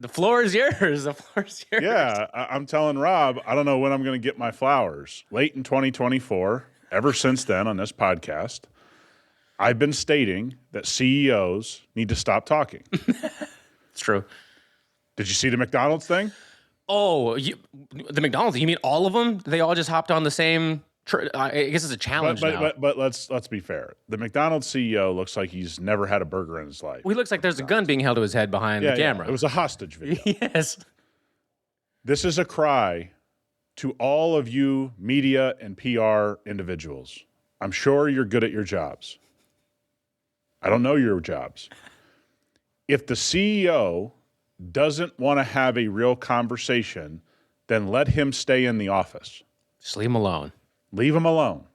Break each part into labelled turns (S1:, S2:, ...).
S1: The floor is yours. The floor is yours.
S2: Yeah, I'm telling Rob, I don't know when I'm going to get my flowers. Late in 2024, ever since then on this podcast, I've been stating that CEOs need to stop talking.
S1: It's true.
S2: Did you see the McDonald's thing?
S1: Oh, the McDonald's, you mean all of them? They all just hopped on the same... I guess it's a challenge now.
S2: But let's be fair. The McDonald's CEO looks like he's never had a burger in his life.
S1: Well, he looks like there's a gun being held to his head behind the camera.
S2: It was a hostage video.
S1: Yes.
S2: This is a cry to all of you media and PR individuals. I'm sure you're good at your jobs. I don't know your jobs. If the CEO doesn't want to have a real conversation, then let him stay in the office.
S1: Just leave him alone.
S2: Leave him alone.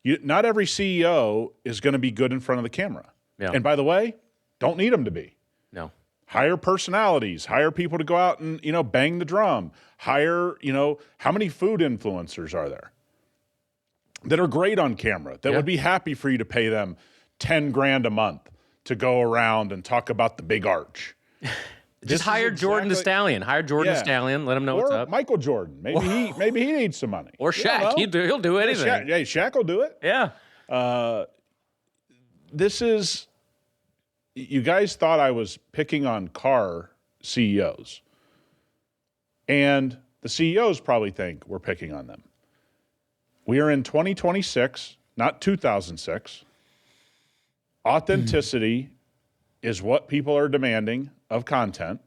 S2: Not every CEO is going to be good in front of the camera.
S1: Yeah.
S2: And by the way, don't need them to be.
S1: No.
S2: Hire personalities. Hire people to go out and, bang the drum. Hire, how many food influencers are there that are great on camera, that would be happy for you to pay them $10,000 a month to go around and talk about the big arch?
S1: Just hire Jordan the Stallion. Hire Jordan the Stallion. Let him know what's up.
S2: Or Michael Jordan. Maybe he needs some money.
S1: Or Shaq. He'll do anything.
S2: Shaq will do it.
S1: Yeah.
S2: This is... You guys thought I was picking on car CEOs. And the CEOs probably think we're picking on them. We are in 2026, not 2006. Authenticity is what people are demanding of content.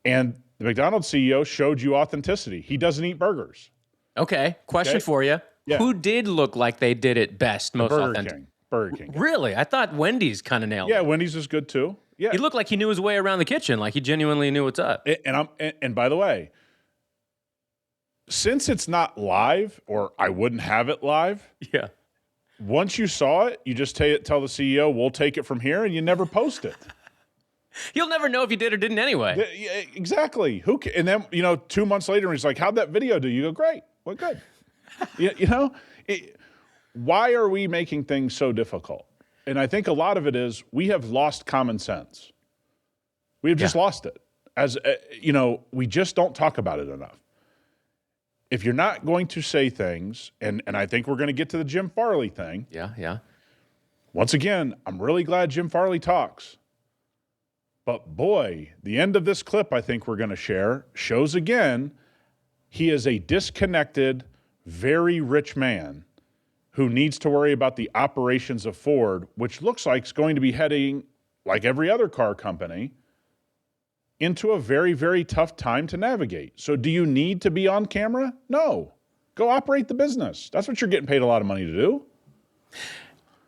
S2: And the McDonald's CEO showed you authenticity. He doesn't eat burgers.
S1: Okay. Question for you. Yeah. Who did look like they did it best, most authentic?
S2: Burger King.
S1: Really? I thought Wendy's kind of nailed it.
S2: Yeah, Wendy's was good too. Yeah.
S1: He looked like he knew his way around the kitchen, like he genuinely knew what's up.
S2: And by the way, since it's not live, or I wouldn't have it live.
S1: Yeah.
S2: Once you saw it, you just tell the CEO, we'll take it from here, and you never post it.
S1: He'll never know if you did or didn't anyway.
S2: Exactly. And then, 2 months later, he's like, how'd that video do? You go, great. Well, good. Why are we making things so difficult? And I think a lot of it is we have lost common sense. We have just lost it. We just don't talk about it enough. If you're not going to say things, and I think we're going to get to the Jim Farley thing.
S1: Yeah.
S2: Once again, I'm really glad Jim Farley talks. But boy, the end of this clip I think we're going to share shows again he is a disconnected, very rich man who needs to worry about the operations of Ford, which looks like it's going to be heading, like every other car company, into a very, very tough time to navigate. So do you need to be on camera? No. Go operate the business. That's what you're getting paid a lot of money to do.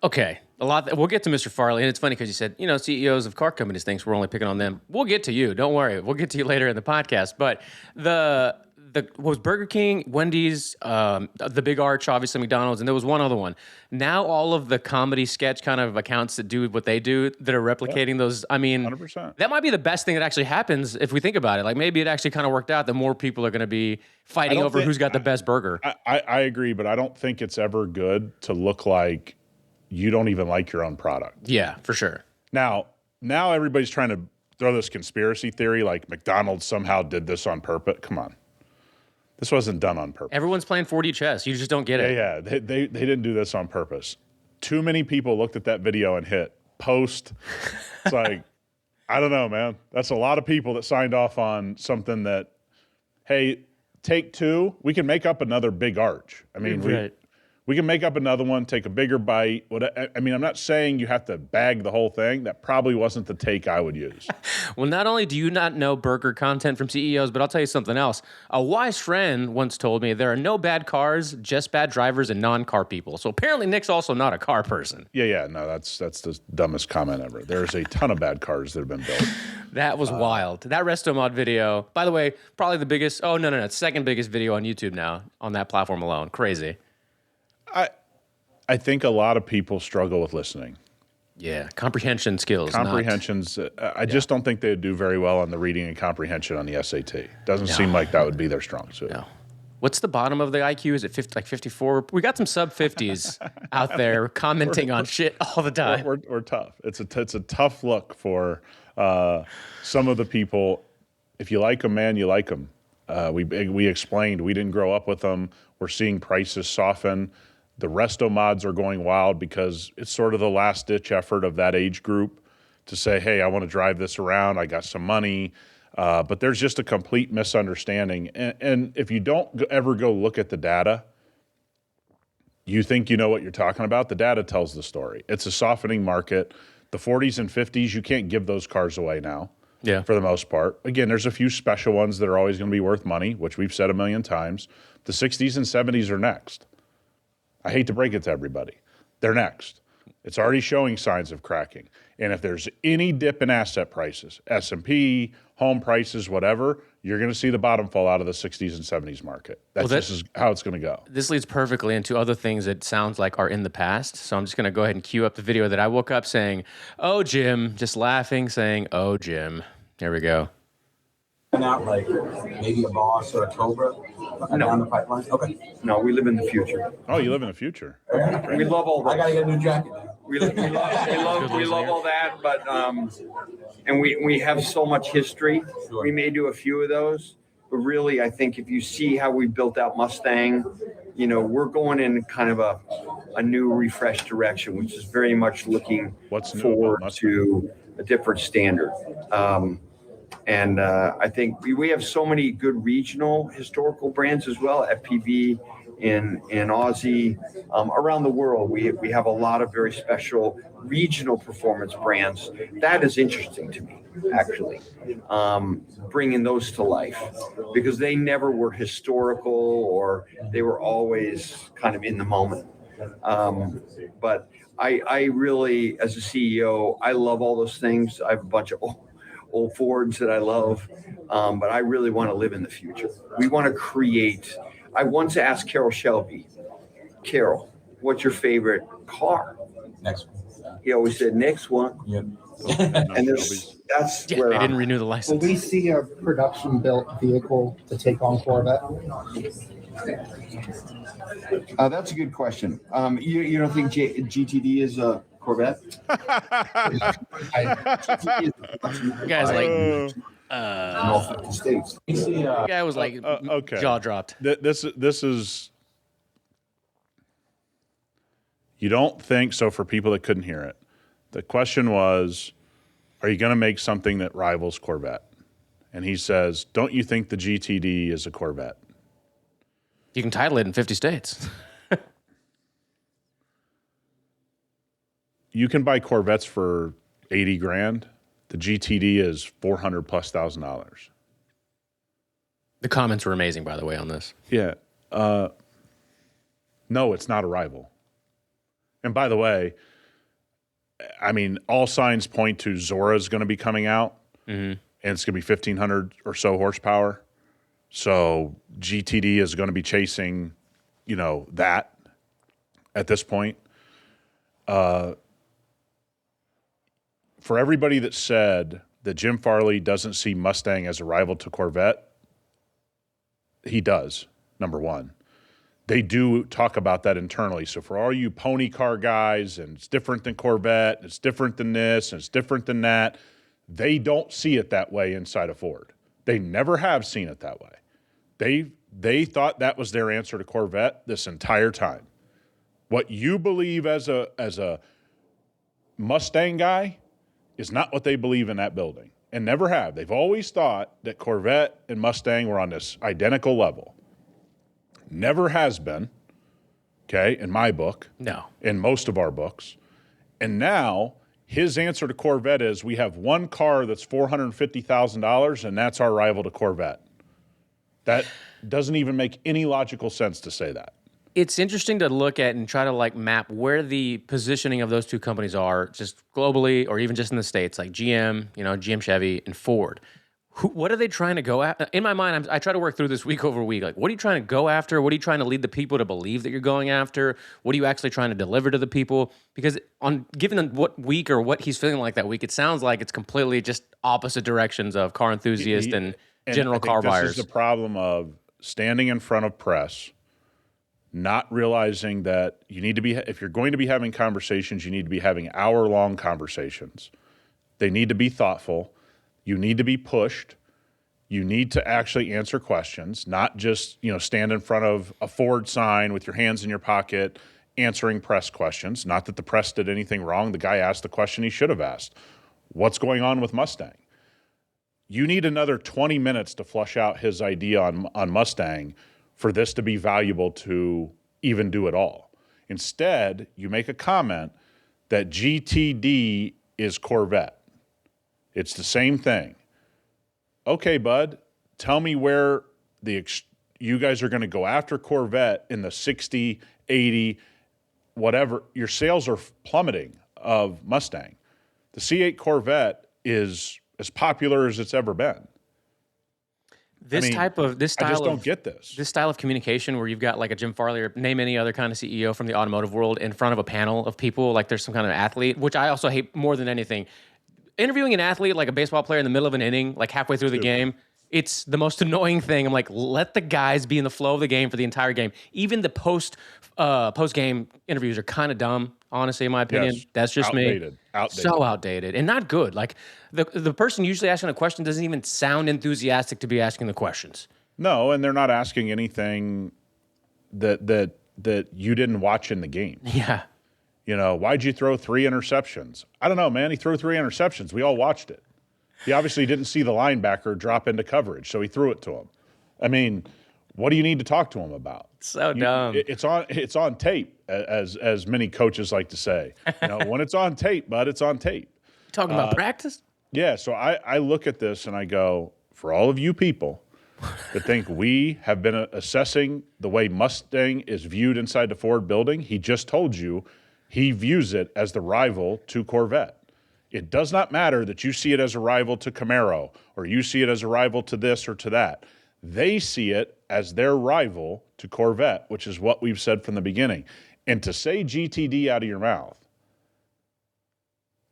S1: Okay. We'll get to Mr. Farley, and it's funny because you said, CEOs of car companies thinks we're only picking on them. We'll get to you. Don't worry. We'll get to you later in the podcast. But what was Burger King, Wendy's, the Big Arch, obviously McDonald's, and there was one other one. Now all of the comedy sketch kind of accounts that do what they do that are replicating those. I mean,
S2: 100%.
S1: That might be the best thing that actually happens if we think about it. Like maybe it actually kind of worked out that more people are going to be fighting over who's got the best burger.
S2: I agree, but I don't think it's ever good to look like you don't even like your own product.
S1: Yeah, for sure.
S2: Now everybody's trying to throw this conspiracy theory like McDonald's somehow did this on purpose. Come on. This wasn't done on purpose.
S1: Everyone's playing 4D chess. You just don't get it.
S2: Yeah. They didn't do this on purpose. Too many people looked at that video and hit post. It's like, I don't know, man. That's a lot of people that signed off on something that, hey, take two. We can make up another Big Arch. I mean,
S1: right.
S2: We can make up another one, take a bigger bite. I'm not saying you have to bag the whole thing. That probably wasn't the take I would use.
S1: Well, not only do you not know burger content from CEOs, but I'll tell you something else. A wise friend once told me there are no bad cars, just bad drivers and non-car people. So apparently Nick's also not a car person.
S2: Yeah. No, that's the dumbest comment ever. There's a ton of bad cars that have been built.
S1: That was wild. That Resto Mod video, by the way, probably the biggest, it's second biggest video on YouTube now on that platform alone. Crazy.
S2: I think a lot of people struggle with listening.
S1: Yeah, comprehension skills.
S2: Comprehensions. I just don't think they'd do very well on the reading and comprehension on the SAT. Doesn't seem like that would be their strong suit.
S1: What's the bottom of the IQ? Is it 50, like 54? We got some sub 50s out there commenting on shit all the time.
S2: We're tough. It's a tough look for some of the people. If you like them, man, you like them. We explained we didn't grow up with them. We're seeing prices soften. The resto mods are going wild because it's sort of the last ditch effort of that age group to say, hey, I want to drive this around. I got some money. But there's just a complete misunderstanding. And if you don't ever go look at the data, you think you know what you're talking about. The data tells the story. It's a softening market. The 40s and 50s, you can't give those cars away now.
S1: Yeah.
S2: For the most part. Again, there's a few special ones that are always going to be worth money, which we've said a million times. The 60s and 70s are next. I hate to break it to everybody. They're next. It's already showing signs of cracking. And if there's any dip in asset prices, S&P, home prices, whatever, you're going to see the bottom fall out of the 60s and 70s market. This is how it's going to go.
S1: This leads perfectly into other things that sounds like are in the past. So I'm just going to go ahead and cue up the video that I woke up saying, oh, Jim, just laughing, saying, oh, Jim. There we go.
S3: Out like maybe a Boss or a Cobra down the pipeline? Okay.
S4: No, we live in the future.
S2: Oh, you live in the future.
S4: We love all that.
S3: I got to get a new jacket.
S4: We love all that, but and we have so much history.
S3: Sure.
S4: We may do a few of those, but really, I think if you see how we built out Mustang, we're going in kind of a new, refreshed direction, which is very much looking forward to a different standard. And I think we have so many good regional historical brands as well, FPV in Aussie, around the world. We have a lot of very special regional performance brands. That is interesting to me, actually, bringing those to life, because they never were historical, or they were always kind of in the moment. But I really, as a CEO, I love all those things. I have a bunch of old Fords that I love, but I really want to live in the future. We want to create. I once asked Carol Shelby, Carol, what's your favorite car?
S3: Next one.
S4: He always said, next one.
S3: Yep.
S4: And that's where
S1: they didn't renew the license.
S5: Will we see a production-built vehicle to take on Corvette?
S4: That's a good question. You don't think GTD is a Corvette?
S1: Guy's like,
S3: In all 50 states.
S1: the guy was like,
S2: okay.
S1: jaw dropped.
S2: This is. You don't think so? For people that couldn't hear it, the question was, are you going to make something that rivals Corvette? And he says, don't you think the GTD is a Corvette?
S1: You can title it in 50 states.
S2: You can buy Corvettes for $80,000. The GTD is $400,000+.
S1: The comments were amazing, by the way, on this.
S2: Yeah. No, it's not a rival. And by the way, I mean, all signs point to Zora's going to be coming out, and it's going to be 1,500 or so horsepower. So GTD is going to be chasing, that at this point. For everybody that said that Jim Farley doesn't see Mustang as a rival to Corvette, he does, number one. They do talk about that internally. So for all you pony car guys, and it's different than Corvette, and it's different than this, and it's different than that, they don't see it that way inside of Ford. They never have seen it that way. They thought that was their answer to Corvette this entire time. What you believe as a Mustang guy is not what they believe in that building, and never have. They've always thought that Corvette and Mustang were on this identical level. Never has been, okay, in my book.
S1: No.
S2: In most of our books. And now his answer to Corvette is, we have one car that's $450,000, and that's our rival to Corvette. That doesn't even make any logical sense to say that.
S1: It's interesting to look at and try to map where the positioning of those two companies are, just globally or even just in the States, like GM, GM Chevy and Ford. What are they trying to go after? In my mind, I try to work through this week over week. Like, what are you trying to go after? What are you trying to lead the people to believe that you're going after? What are you actually trying to deliver to the people? Because given what week or what he's feeling like that week, it sounds like it's completely just opposite directions of car enthusiasts and general car buyers.
S2: This is the problem of standing in front of press, not realizing that you need to be, if you're going to be having conversations, you need to be having hour-long conversations. They need to be thoughtful. You need to be pushed. You need to actually answer questions, not just, stand in front of a Ford sign with your hands in your pocket, answering press questions. Not that the press did anything wrong. The guy asked the question he should have asked. What's going on with Mustang? You need another 20 minutes to flush out his idea on Mustang for this to be valuable to even do it all. Instead, you make a comment that GTD is Corvette. It's the same thing. Okay, bud, tell me where you guys are going to go after Corvette in the 60, 80, whatever. Your sales are plummeting of Mustang. The C8 Corvette is as popular as it's ever been.
S1: I just
S2: don't get this.
S1: This style of communication where you've got like a Jim Farley or name any other kind of CEO from the automotive world in front of a panel of people, like there's some kind of athlete, which I also hate more than anything. Interviewing an athlete, like a baseball player in the middle of an inning, like halfway through the game, it's the most annoying thing. I'm like, let the guys be in the flow of the game for the entire game. Even the post-game interviews are kind of dumb, honestly, in my opinion.
S2: Yes.
S1: That's just
S2: outdated.
S1: me. So outdated and not good. Like the person usually asking a question doesn't even sound enthusiastic to be asking the questions.
S2: No, and they're not asking anything that you didn't watch in the game.
S1: Yeah.
S2: Why'd you throw 3 interceptions? I don't know, man. He threw 3 interceptions. We all watched it. He obviously didn't see the linebacker drop into coverage, so he threw it to him. I mean, what do you need to talk to him about?
S1: So dumb.
S2: It's on tape, as many coaches like to say. When it's on tape, bud, it's on tape.
S1: Talking about practice?
S2: Yeah, so I look at this and I go, for all of you people that think we have been assessing the way Mustang is viewed inside the Ford building, he just told you he views it as the rival to Corvette. It does not matter that you see it as a rival to Camaro or you see it as a rival to this or to that. They see it as their rival to Corvette, which is what we've said from the beginning. And to say GTD out of your mouth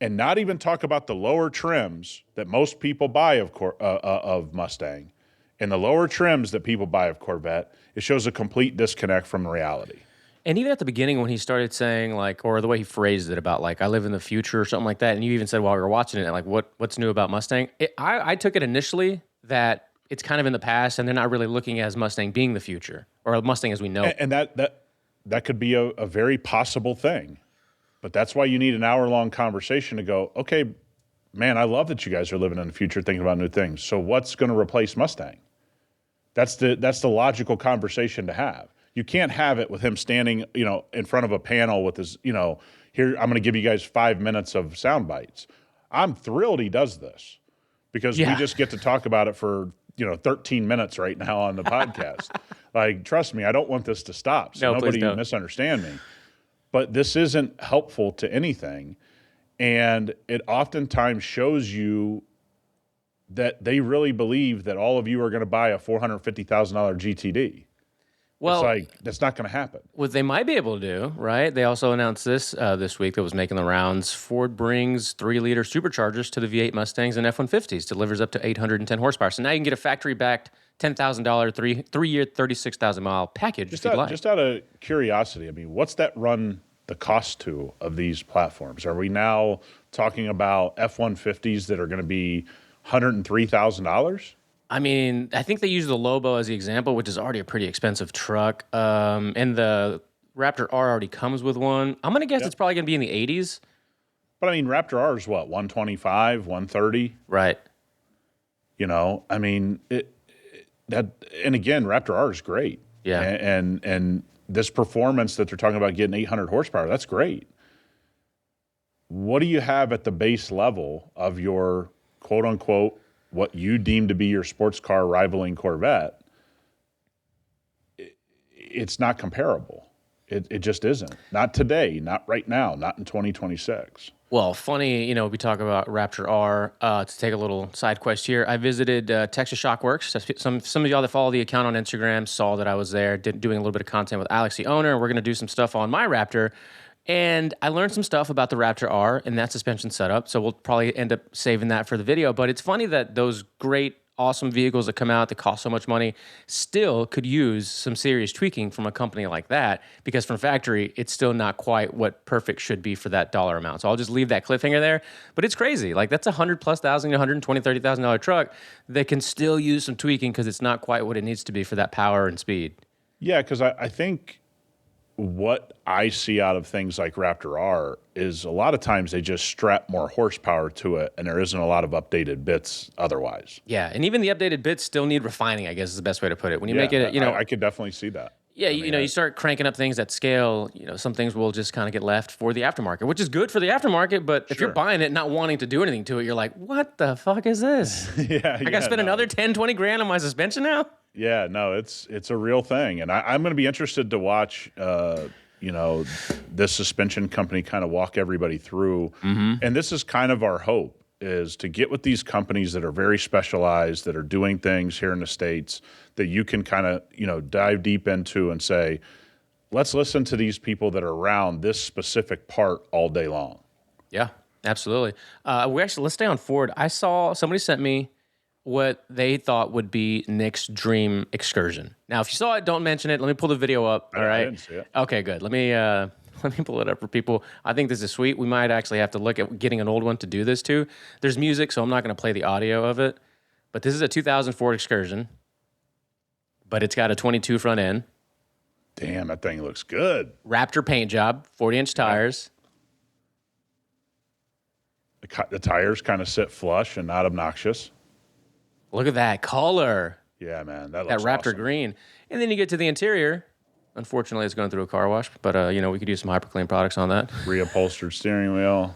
S2: and not even talk about the lower trims that most people buy of Mustang and the lower trims that people buy of Corvette, it shows a complete disconnect from reality.
S1: And even at the beginning when he started saying or the way he phrased it about I live in the future or something like that, and you even said while we were watching it, what's new about Mustang? I took it initially that it's kind of in the past and they're not really looking as Mustang being the future or Mustang as we know.
S2: And that could be a very possible thing. But that's why you need an hour-long conversation to go, okay, man, I love that you guys are living in the future thinking about new things. So what's going to replace Mustang? That's the logical conversation to have. You can't have it with him standing, in front of a panel with his, here, I'm going to give you guys 5 minutes of sound bites. I'm thrilled he does this because we just get to talk about it for, 13 minutes right now on the podcast. Trust me, I don't want this to stop. So nobody misunderstand me. But this isn't helpful to anything. And it oftentimes shows you that they really believe that all of you are going to buy a $450,000 GTD. Well, that's not going to happen.
S1: What they might be able to do, right? They also announced this week that was making the rounds. Ford brings 3-liter superchargers to the V8 Mustangs and F-150s, delivers up to 810 horsepower. So now you can get a factory-backed $10,000, 3-year, 36,000-mile package.
S2: Just out of curiosity, what's that run the cost to of these platforms? Are we now talking about F-150s that are going to be $103,000?
S1: I think they use the Lobo as the example, which is already a pretty expensive truck. And the Raptor R already comes with one. I'm going to guess it's probably going to be in the 80s.
S2: But Raptor R is what, 125, 130?
S1: Right.
S2: And again, Raptor R is great.
S1: Yeah.
S2: And this performance that they're talking about getting 800 horsepower, that's great. What do you have at the base level of your quote unquote what you deem to be your sports car rivaling Corvette? It's not comparable. It just isn't. Not today, not right now, not in 2026.
S1: Well, funny, we talk about Raptor R. To take a little side quest here, I visited Texas Shock Works. Some of y'all that follow the account on Instagram saw that I was there doing a little bit of content with Alex, the owner. We're going to do some stuff on my Raptor. And I learned some stuff about the Raptor R and that suspension setup, so we'll probably end up saving that for the video. But it's funny that those great awesome vehicles that come out that cost so much money still could use some serious tweaking from a company like that, because from factory, it's still not quite what perfect should be for that dollar amount. So I'll just leave that cliffhanger there. But it's crazy. Like, that's $100,000+, $120,000, $130,000 truck that can still use some tweaking because it's not quite what it needs to be for that power and speed.
S2: Yeah, because I think what I see out of things like Raptor R is a lot of times they just strap more horsepower to it, and there isn't a lot of updated bits otherwise.
S1: Yeah, and even the updated bits still need refining, I guess is the best way to put it. When you make it,
S2: I could definitely see that.
S1: Yeah, you start cranking up things at scale, some things will just kind of get left for the aftermarket, which is good for the aftermarket, but if you're buying it and not wanting to do anything to it, you're like, what the fuck is this? I got to spend another 10, 20 grand on my suspension now?
S2: Yeah, no, it's a real thing. And I'm going to be interested to watch, this suspension company kind of walk everybody through. Mm-hmm. And this is kind of our hope, is to get with these companies that are very specialized, that are doing things here in the States that you can kind of, dive deep into and say, let's listen to these people that are around this specific part all day long.
S1: Yeah, absolutely. Let's stay on Ford. I saw somebody sent me what they thought would be Nick's dream excursion. Now, if you saw it, don't mention it. Let me pull the video up. All right.
S2: I didn't see it.
S1: Okay, good. Let me pull it up for people. I think this is sweet. We might actually have to look at getting an old one to do this too. There's music, so I'm not going to play the audio of it. But this is a 2000 Ford Excursion. But it's got a 22 front end.
S2: Damn, that thing looks good.
S1: Raptor paint job, 40-inch tires.
S2: The tires kind of sit flush and not obnoxious.
S1: Look at that color.
S2: Yeah, man, that looks
S1: Raptor
S2: awesome.
S1: green. And then you get to the interior. Unfortunately, it's going through a car wash, but we could use some hyperclean products on that.
S2: Reupholstered steering wheel.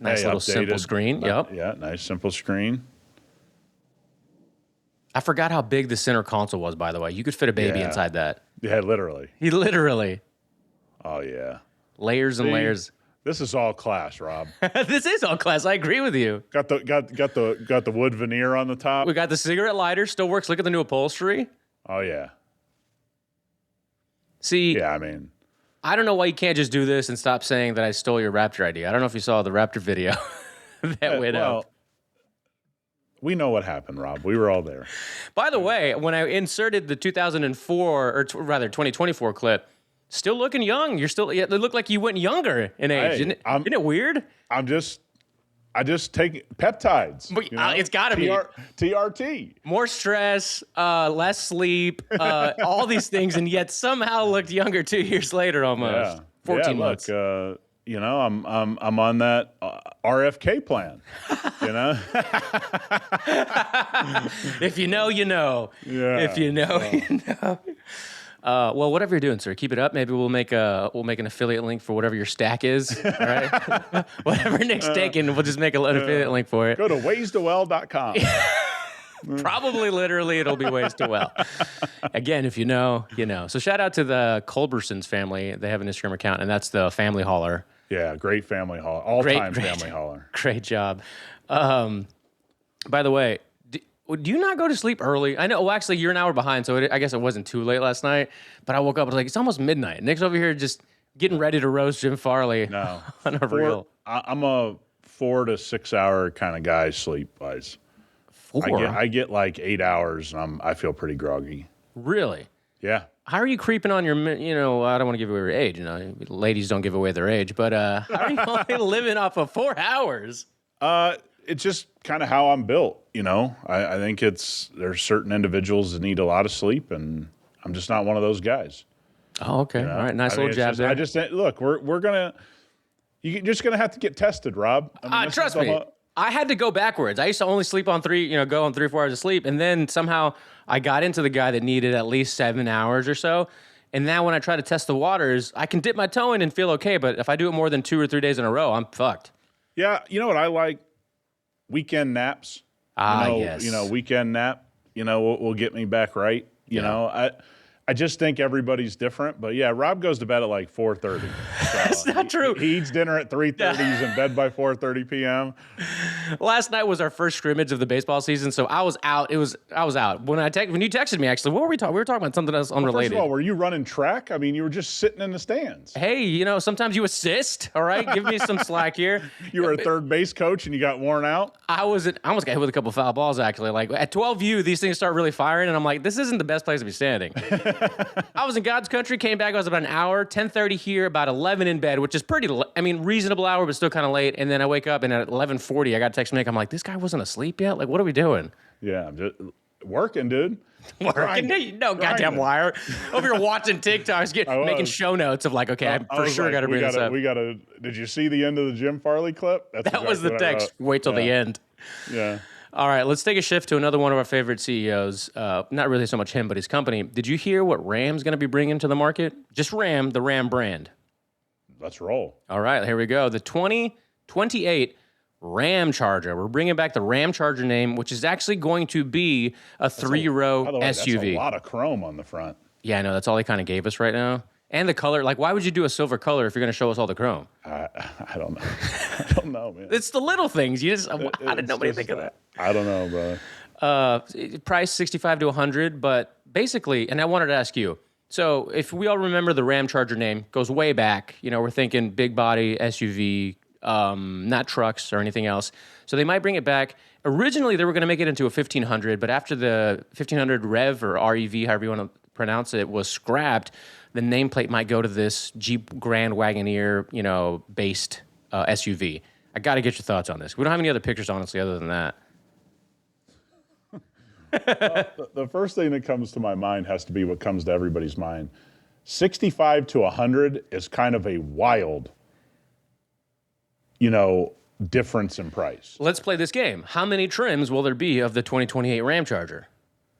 S1: Nice little simple screen. Yep.
S2: Yeah, nice simple screen.
S1: I forgot how big the center console was, by the way. You could fit a baby inside that.
S2: Yeah, literally.
S1: Literally.
S2: Oh yeah.
S1: Layers and layers.
S2: This is all class, Rob.
S1: This is all class. I agree with you.
S2: Got the wood veneer on the top.
S1: We got the cigarette lighter. Still works. Look at the new upholstery.
S2: Oh yeah.
S1: See.
S2: Yeah, I mean,
S1: I don't know why you can't just do this and stop saying that I stole your Raptor idea. I don't know if you saw the Raptor video that went out.
S2: We know what happened, Rob. We were all there.
S1: By the way, when I inserted the 2004, or rather 2024 clip, still looking young. You're still, it looked like you went younger in age.
S2: Hey,
S1: isn't it weird?
S2: I just take peptides.
S1: But, it's got to be.
S2: TRT.
S1: More stress, less sleep, all these things, and yet somehow looked younger 2 years later almost.
S2: Yeah.
S1: 14 months.
S2: Look, I'm on that RFK plan.
S1: If you know, you know.
S2: Yeah.
S1: If you know, you know. Well, whatever you're doing, sir, keep it up. Maybe we'll make an affiliate link for whatever your stack is. All right, whatever Nick's taking, we'll just make an affiliate link for it.
S2: Go to waystowell.com.
S1: Probably, literally, it'll be ways to well. Again, if you know, you know. So shout out to the Culbersons family. They have an Instagram account, and that's the family hauler.
S2: Yeah, great family hauler. All-time family hauler.
S1: Great job. By the way, do you not go to sleep early? I know. Well, actually, you're an hour behind, so I guess it wasn't too late last night. But I woke up, I was like, it's almost midnight. Nick's over here just getting ready to roast Jim Farley.
S2: No.
S1: On a reel.
S2: I'm a 4 to 6 hour kind of guy sleep-wise.
S1: 4?
S2: I get like 8 hours, and I feel pretty groggy.
S1: Really?
S2: Yeah.
S1: How are you creeping on your, I don't want to give away your age. Ladies don't give away their age. But how are you only living off of 4 hours?
S2: It's just kind of how I'm built, I think there's certain individuals that need a lot of sleep, and I'm just not one of those guys.
S1: Oh, okay. All right. Nice little jab there.
S2: Look, you're just gonna have to get tested, Rob.
S1: Trust me. I had to go backwards. I used to only sleep on 3 or 4 hours of sleep. And then somehow I got into the guy that needed at least 7 hours or so. And now when I try to test the waters, I can dip my toe in and feel okay. But if I do it more than 2 or 3 days in a row, I'm fucked.
S2: Yeah. You know what I like? Weekend naps.
S1: Yes.
S2: Weekend nap, will get me back right.
S1: Yeah.
S2: I just think everybody's different. But yeah, Rob goes to bed at like 4:30.
S1: That's not true.
S2: He eats dinner at 3:30. He's in bed by 4:30 p.m.
S1: Last night was our first scrimmage of the baseball season, so I was out. I was out when you texted me. Actually, what were we talking? We were talking about something else unrelated.
S2: First of all, were you running track? I mean, you were just sitting in the stands.
S1: Hey, sometimes you assist. All right, give me some slack here.
S2: You were a third base coach and you got worn out.
S1: I almost got hit with a couple of foul balls. Actually, like at 12U, these things start really firing, and I'm like, this isn't the best place to be standing. I was in God's country, came back. I was about an hour, 10:30 here, about 11 in bed, which is pretty. Reasonable hour, but still kind of late. And then I wake up, and at 11:40, I got a text from Nick. I'm like, this guy wasn't asleep yet. Like, what are we doing?
S2: Yeah, I'm just working, dude.
S1: Working? No goddamn wire. Over here watching TikToks, making show notes of like, okay, I for sure got to bring this up.
S2: Did you see the end of the Jim Farley clip?
S1: That was the text. Wait till the end.
S2: Yeah.
S1: All right, let's take a shift to another one of our favorite CEOs. Not really so much him, but his company. Did you hear what Ram's going to be bringing to the market? Just Ram, the Ram brand.
S2: Let's roll.
S1: All right, here we go. The 2028 Ram Charger. We're bringing back the Ram Charger name, which is actually going to be a 3-row SUV.
S2: That's a lot of chrome on the front.
S1: Yeah, I know. That's all they kind of gave us right now. And the color. Like, why would you do a silver color if you're going to show us all the chrome?
S2: I don't know. I don't know, man.
S1: It's the little things. How did nobody think of that?
S2: I don't know, bro.
S1: Price 65 to 100, but basically, and I wanted to ask you. So if we all remember the Ram Charger name, goes way back. We're thinking big body SUV, not trucks or anything else. So they might bring it back. Originally, they were going to make it into a 1500, but after the 1500 REV or REV, however you want to pronounce it, was scrapped, the nameplate might go to this Jeep Grand Wagoneer, based SUV. I got to get your thoughts on this. We don't have any other pictures, honestly, other than that.
S2: The first thing that comes to my mind has to be what comes to everybody's mind. 65 to 100 is kind of a wild, difference in price.
S1: Let's play this game. How many trims will there be of the 2028 Ram Charger?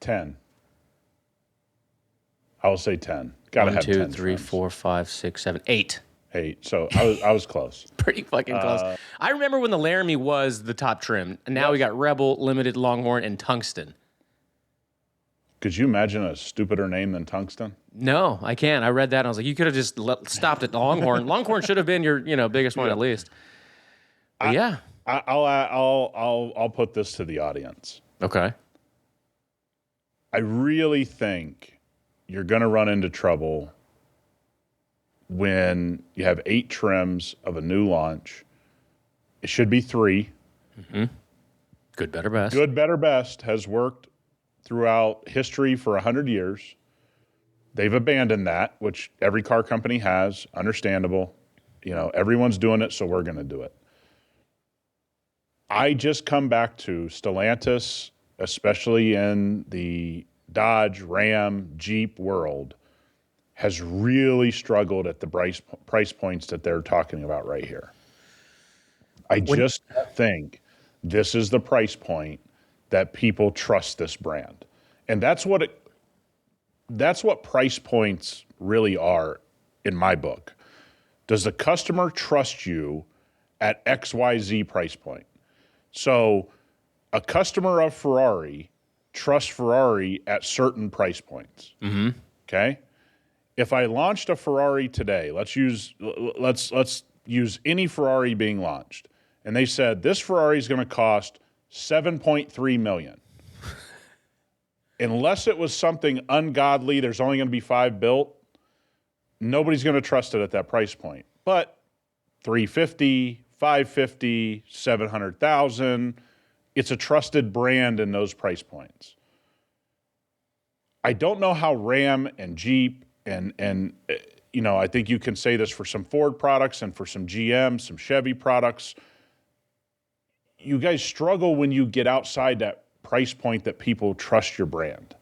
S2: 10. I will say 10. Gotta have 10
S1: 1, 2, 3,
S2: trims.
S1: 4, 5, 6, 7, 8.
S2: 8. So I was close.
S1: Pretty fucking close. I remember when the Laramie was the top trim, and now we got Rebel, Limited, Longhorn, and Tungsten.
S2: Could you imagine a stupider name than Tungsten?
S1: No, I can't. I read that and I was like, you could have just stopped at Longhorn. Longhorn should have been your, biggest one at least. But yeah.
S2: I'll put this to the audience.
S1: Okay.
S2: I really think you're going to run into trouble when you have 8 trims of a new launch. It should be 3.
S1: Mm-hmm. Good, better, best.
S2: Good, better, best has worked throughout history for 100 years. They've abandoned that, which every car company has. Understandable. Everyone's doing it, so we're going to do it. I just come back to Stellantis, especially in the Dodge, Ram, Jeep world, has really struggled at the price points that they're talking about right here. I just think this is the price point that people trust this brand. And that's what price points really are in my book. Does the customer trust you at XYZ price point? So a customer of Ferrari trusts Ferrari at certain price points. Mm-hmm. Okay? If I launched a Ferrari today, let's use any Ferrari being launched, and they said this Ferrari is going to cost $7.3 million. Unless it was something ungodly, there's only going to be 5 built, nobody's going to trust it at that price point. But 350, 550, 700,000, it's a trusted brand in those price points. I don't know how Ram and Jeep and I think you can say this for some Ford products and for some GM, some Chevy products. You guys struggle when you get outside that price point that people trust your brand.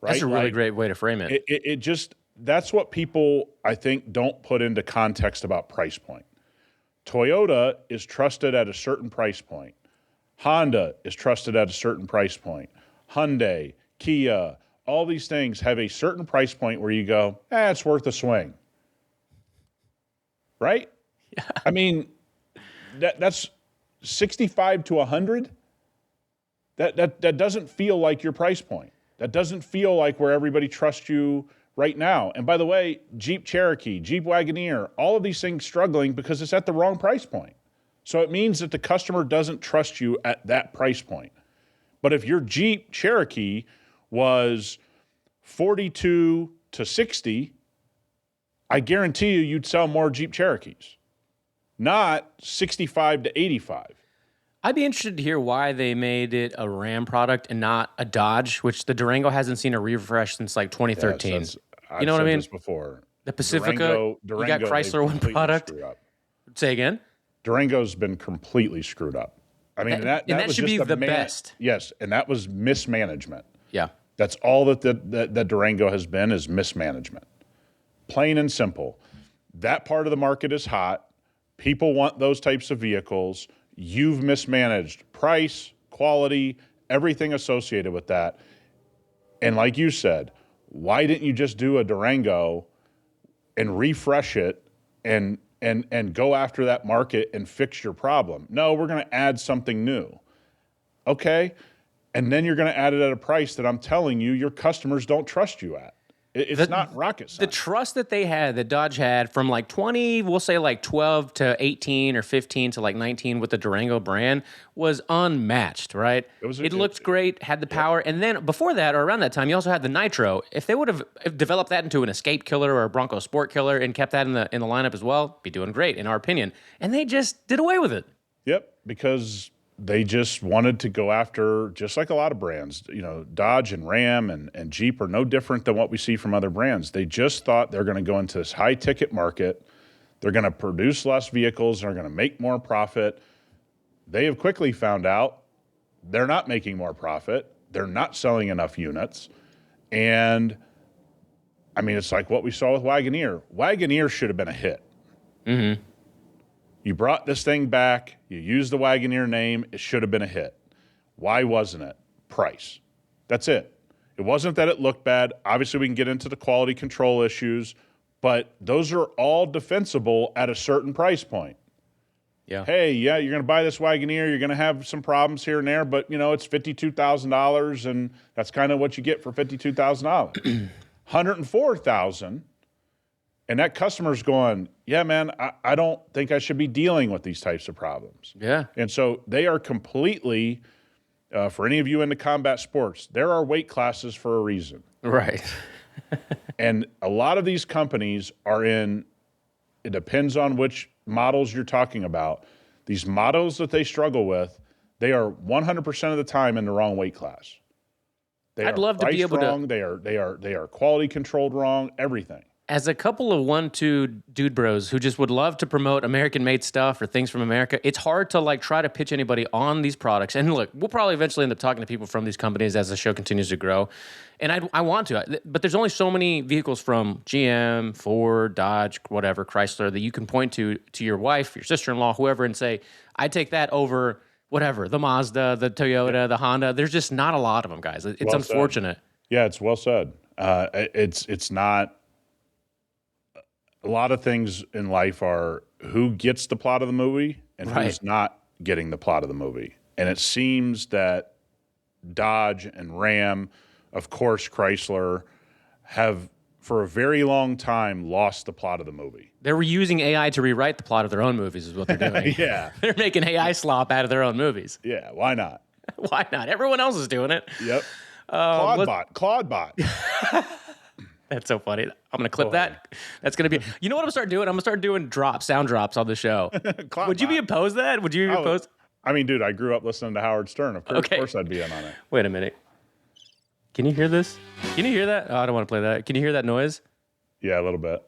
S2: Right?
S1: That's a really great way to frame it.
S2: It just, that's what people, I think, don't put into context about price point. Toyota is trusted at a certain price point. Honda is trusted at a certain price point. Hyundai, Kia, all these things have a certain price point where you go, it's worth a swing. Right? Yeah. I mean, that's 65 to 100. That doesn't feel like your price point. That doesn't feel like where everybody trusts you right now. And by the way, Jeep Cherokee, Jeep Wagoneer, all of these things struggling because it's at the wrong price point. So it means that the customer doesn't trust you at that price point. But if your Jeep Cherokee was 42 to 60, I guarantee you'd sell more Jeep Cherokees, not 65 to 85.
S1: I'd be interested to hear why they made it a Ram product and not a Dodge, which the Durango hasn't seen a refresh since like 2013.
S2: I've
S1: know what I
S2: said
S1: mean?
S2: this before.
S1: The Pacifica,
S2: Durango,
S1: you got Chrysler one product. Say again?
S2: Durango's been completely screwed up. I mean, that was
S1: should
S2: just
S1: be the best.
S2: Yes, and that was mismanagement.
S1: Yeah.
S2: That's all that Durango has been is mismanagement. Plain and simple. That part of the market is hot. People want those types of vehicles. You've mismanaged price, quality, everything associated with that. And like you said, why didn't you just do a Durango and refresh it and go after that market and fix your problem? No, we're going to add something new. Okay? And then you're going to add it at a price that I'm telling you your customers don't trust you at. It's not rocket science.
S1: The trust that they had, that Dodge had from like 20, we'll say like 12 to 18 or 15 to like 19 with the Durango brand was unmatched, right? It looked great, had the power. And then before that, or around that time, you also had the Nitro. If they would have developed that into an Escape killer or a Bronco Sport killer and kept that in the lineup as well, be doing great, in our opinion. And they just did away with it.
S2: Yep, because they just wanted to go after, just like a lot of brands, Dodge and Ram and Jeep are no different than what we see from other brands. They just thought they're going to go into this high ticket market. They're going to produce less vehicles. They're going to make more profit. They have quickly found out they're not making more profit. They're not selling enough units. And I mean, it's like what we saw with Wagoneer. Wagoneer should have been a hit.
S1: Mm-hmm.
S2: You brought this thing back. You used the Wagoneer name. It should have been a hit. Why wasn't it? Price. That's it. It wasn't that it looked bad. Obviously, we can get into the quality control issues, but those are all defensible at a certain price point.
S1: Yeah.
S2: Hey, yeah, you're going to buy this Wagoneer. You're going to have some problems here and there, but, it's $52,000, and that's kind of what you get for $52,000. $104,000. And that customer's going, yeah, man, I don't think I should be dealing with these types of problems.
S1: Yeah.
S2: And so they are completely, for any of you into combat sports, there are weight classes for a reason.
S1: Right.
S2: And a lot of these companies are it depends on which models you're talking about. These models that they struggle with, they are 100% of the time in the wrong weight class.
S1: I'd love to be able
S2: to. They are quality controlled wrong, everything.
S1: As a couple of 1-2 dude bros who just would love to promote American-made stuff or things from America, it's hard to like try to pitch anybody on these products. And look, we'll probably eventually end up talking to people from these companies as the show continues to grow. And I want to, but there's only so many vehicles from GM, Ford, Dodge, whatever, Chrysler, that you can point to your wife, your sister-in-law, whoever, and say, I take that over whatever, the Mazda, the Toyota, the Honda. There's just not a lot of them, guys. It's well unfortunate.
S2: Said. Yeah, it's well said. It's not. A lot of things in life are who gets the plot of the movie and who's not getting the plot of the movie. And it seems that Dodge and Ram, of course Chrysler, have for a very long time lost the plot of the movie.
S1: They were using AI to rewrite the plot of their own movies is what they're doing.
S2: Yeah.
S1: They're making AI slop out of their own movies.
S2: Yeah, why not?
S1: Why not? Everyone else is doing it.
S2: Yep. Claudebot.
S1: That's so funny. I'm going to clip that. That's going to be... You know what I'm going to start doing? I'm going to start doing sound drops on the show. Would you be opposed to that? Would you be opposed?
S2: I mean, dude, I grew up listening to Howard Stern. Of course I'd be in on it.
S1: Wait a minute. Can you hear this? Can you hear that? Oh, I don't want to play that. Can you hear that noise?
S2: Yeah, a little bit.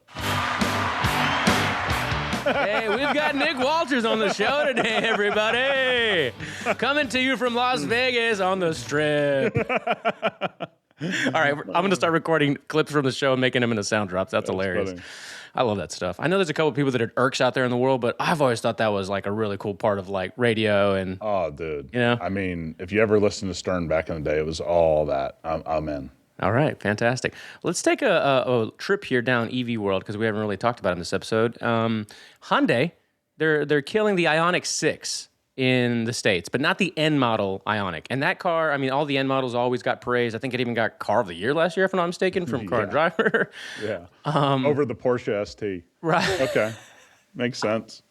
S1: Hey, we've got Nick Walters on the show today, everybody. Coming to you from Las Vegas on the Strip. All right, I'm going to start recording clips from the show and making them into sound drops. That's hilarious. Funny. I love that stuff. I know there's a couple of people that are irks out there in the world, but I've always thought that was like a really cool part of like radio and.
S2: Oh, dude. I mean, if you ever listened to Stern back in the day, it was all that. I'm in.
S1: All right, fantastic. Let's take a trip here down EV world because we haven't really talked about it in this episode. Hyundai, they're killing the Ioniq 6. in the States, but not the N model Ioniq. And that car, I mean, all the N models always got praised. I think it even got Car of the Year last year, if I'm not mistaken, from Car and Driver.
S2: Yeah. Over the Porsche ST.
S1: Right.
S2: Okay. Makes sense.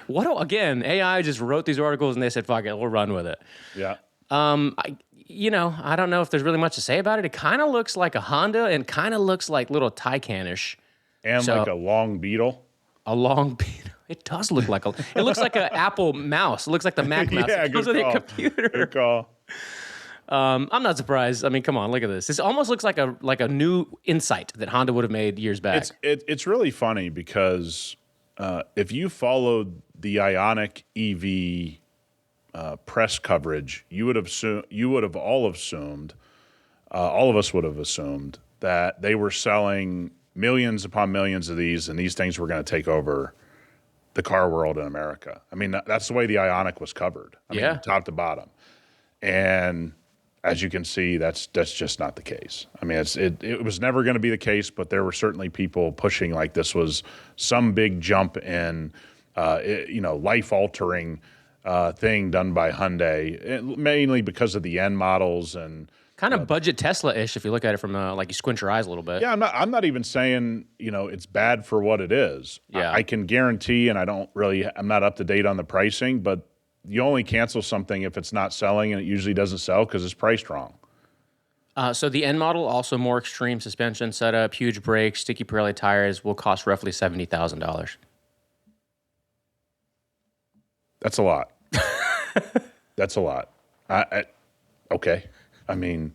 S1: Again, AI just wrote these articles and they said, fuck it, we'll run with it.
S2: Yeah.
S1: I don't know if there's really much to say about it. It kind of looks like a Honda and kind of looks like little Taycan-ish.
S2: And like a long Beetle.
S1: A long Beetle. It does look like it looks like an Apple mouse. It looks like the Mac mouse.
S2: Yeah,
S1: It comes with your computer.
S2: Good call.
S1: I'm not surprised. I mean, come on, look at this. This almost looks like a new Insight that Honda would have made years back.
S2: It's really funny because if you followed the Ioniq EV press coverage, you would have all assumed, all of us would have assumed that they were selling millions upon millions of these, and these things were going to take over the car world in America. I mean, that's the way the Ioniq was covered. I mean, top to bottom. And as you can see, that's just not the case. I mean, it was never going to be the case, but there were certainly people pushing like this was some big jump in, life-altering thing done by Hyundai, mainly because of the N models and
S1: kind of budget Tesla-ish if you look at it from like you squint your eyes a little bit.
S2: Yeah, I'm not even saying, it's bad for what it is.
S1: Yeah.
S2: I can guarantee, and I'm not up to date on the pricing, but you only cancel something if it's not selling, and it usually doesn't sell because it's priced wrong.
S1: So the N model, also more extreme suspension setup, huge brakes, sticky Pirelli tires, will cost roughly $70,000.
S2: That's a lot. That's a lot. Okay. I mean,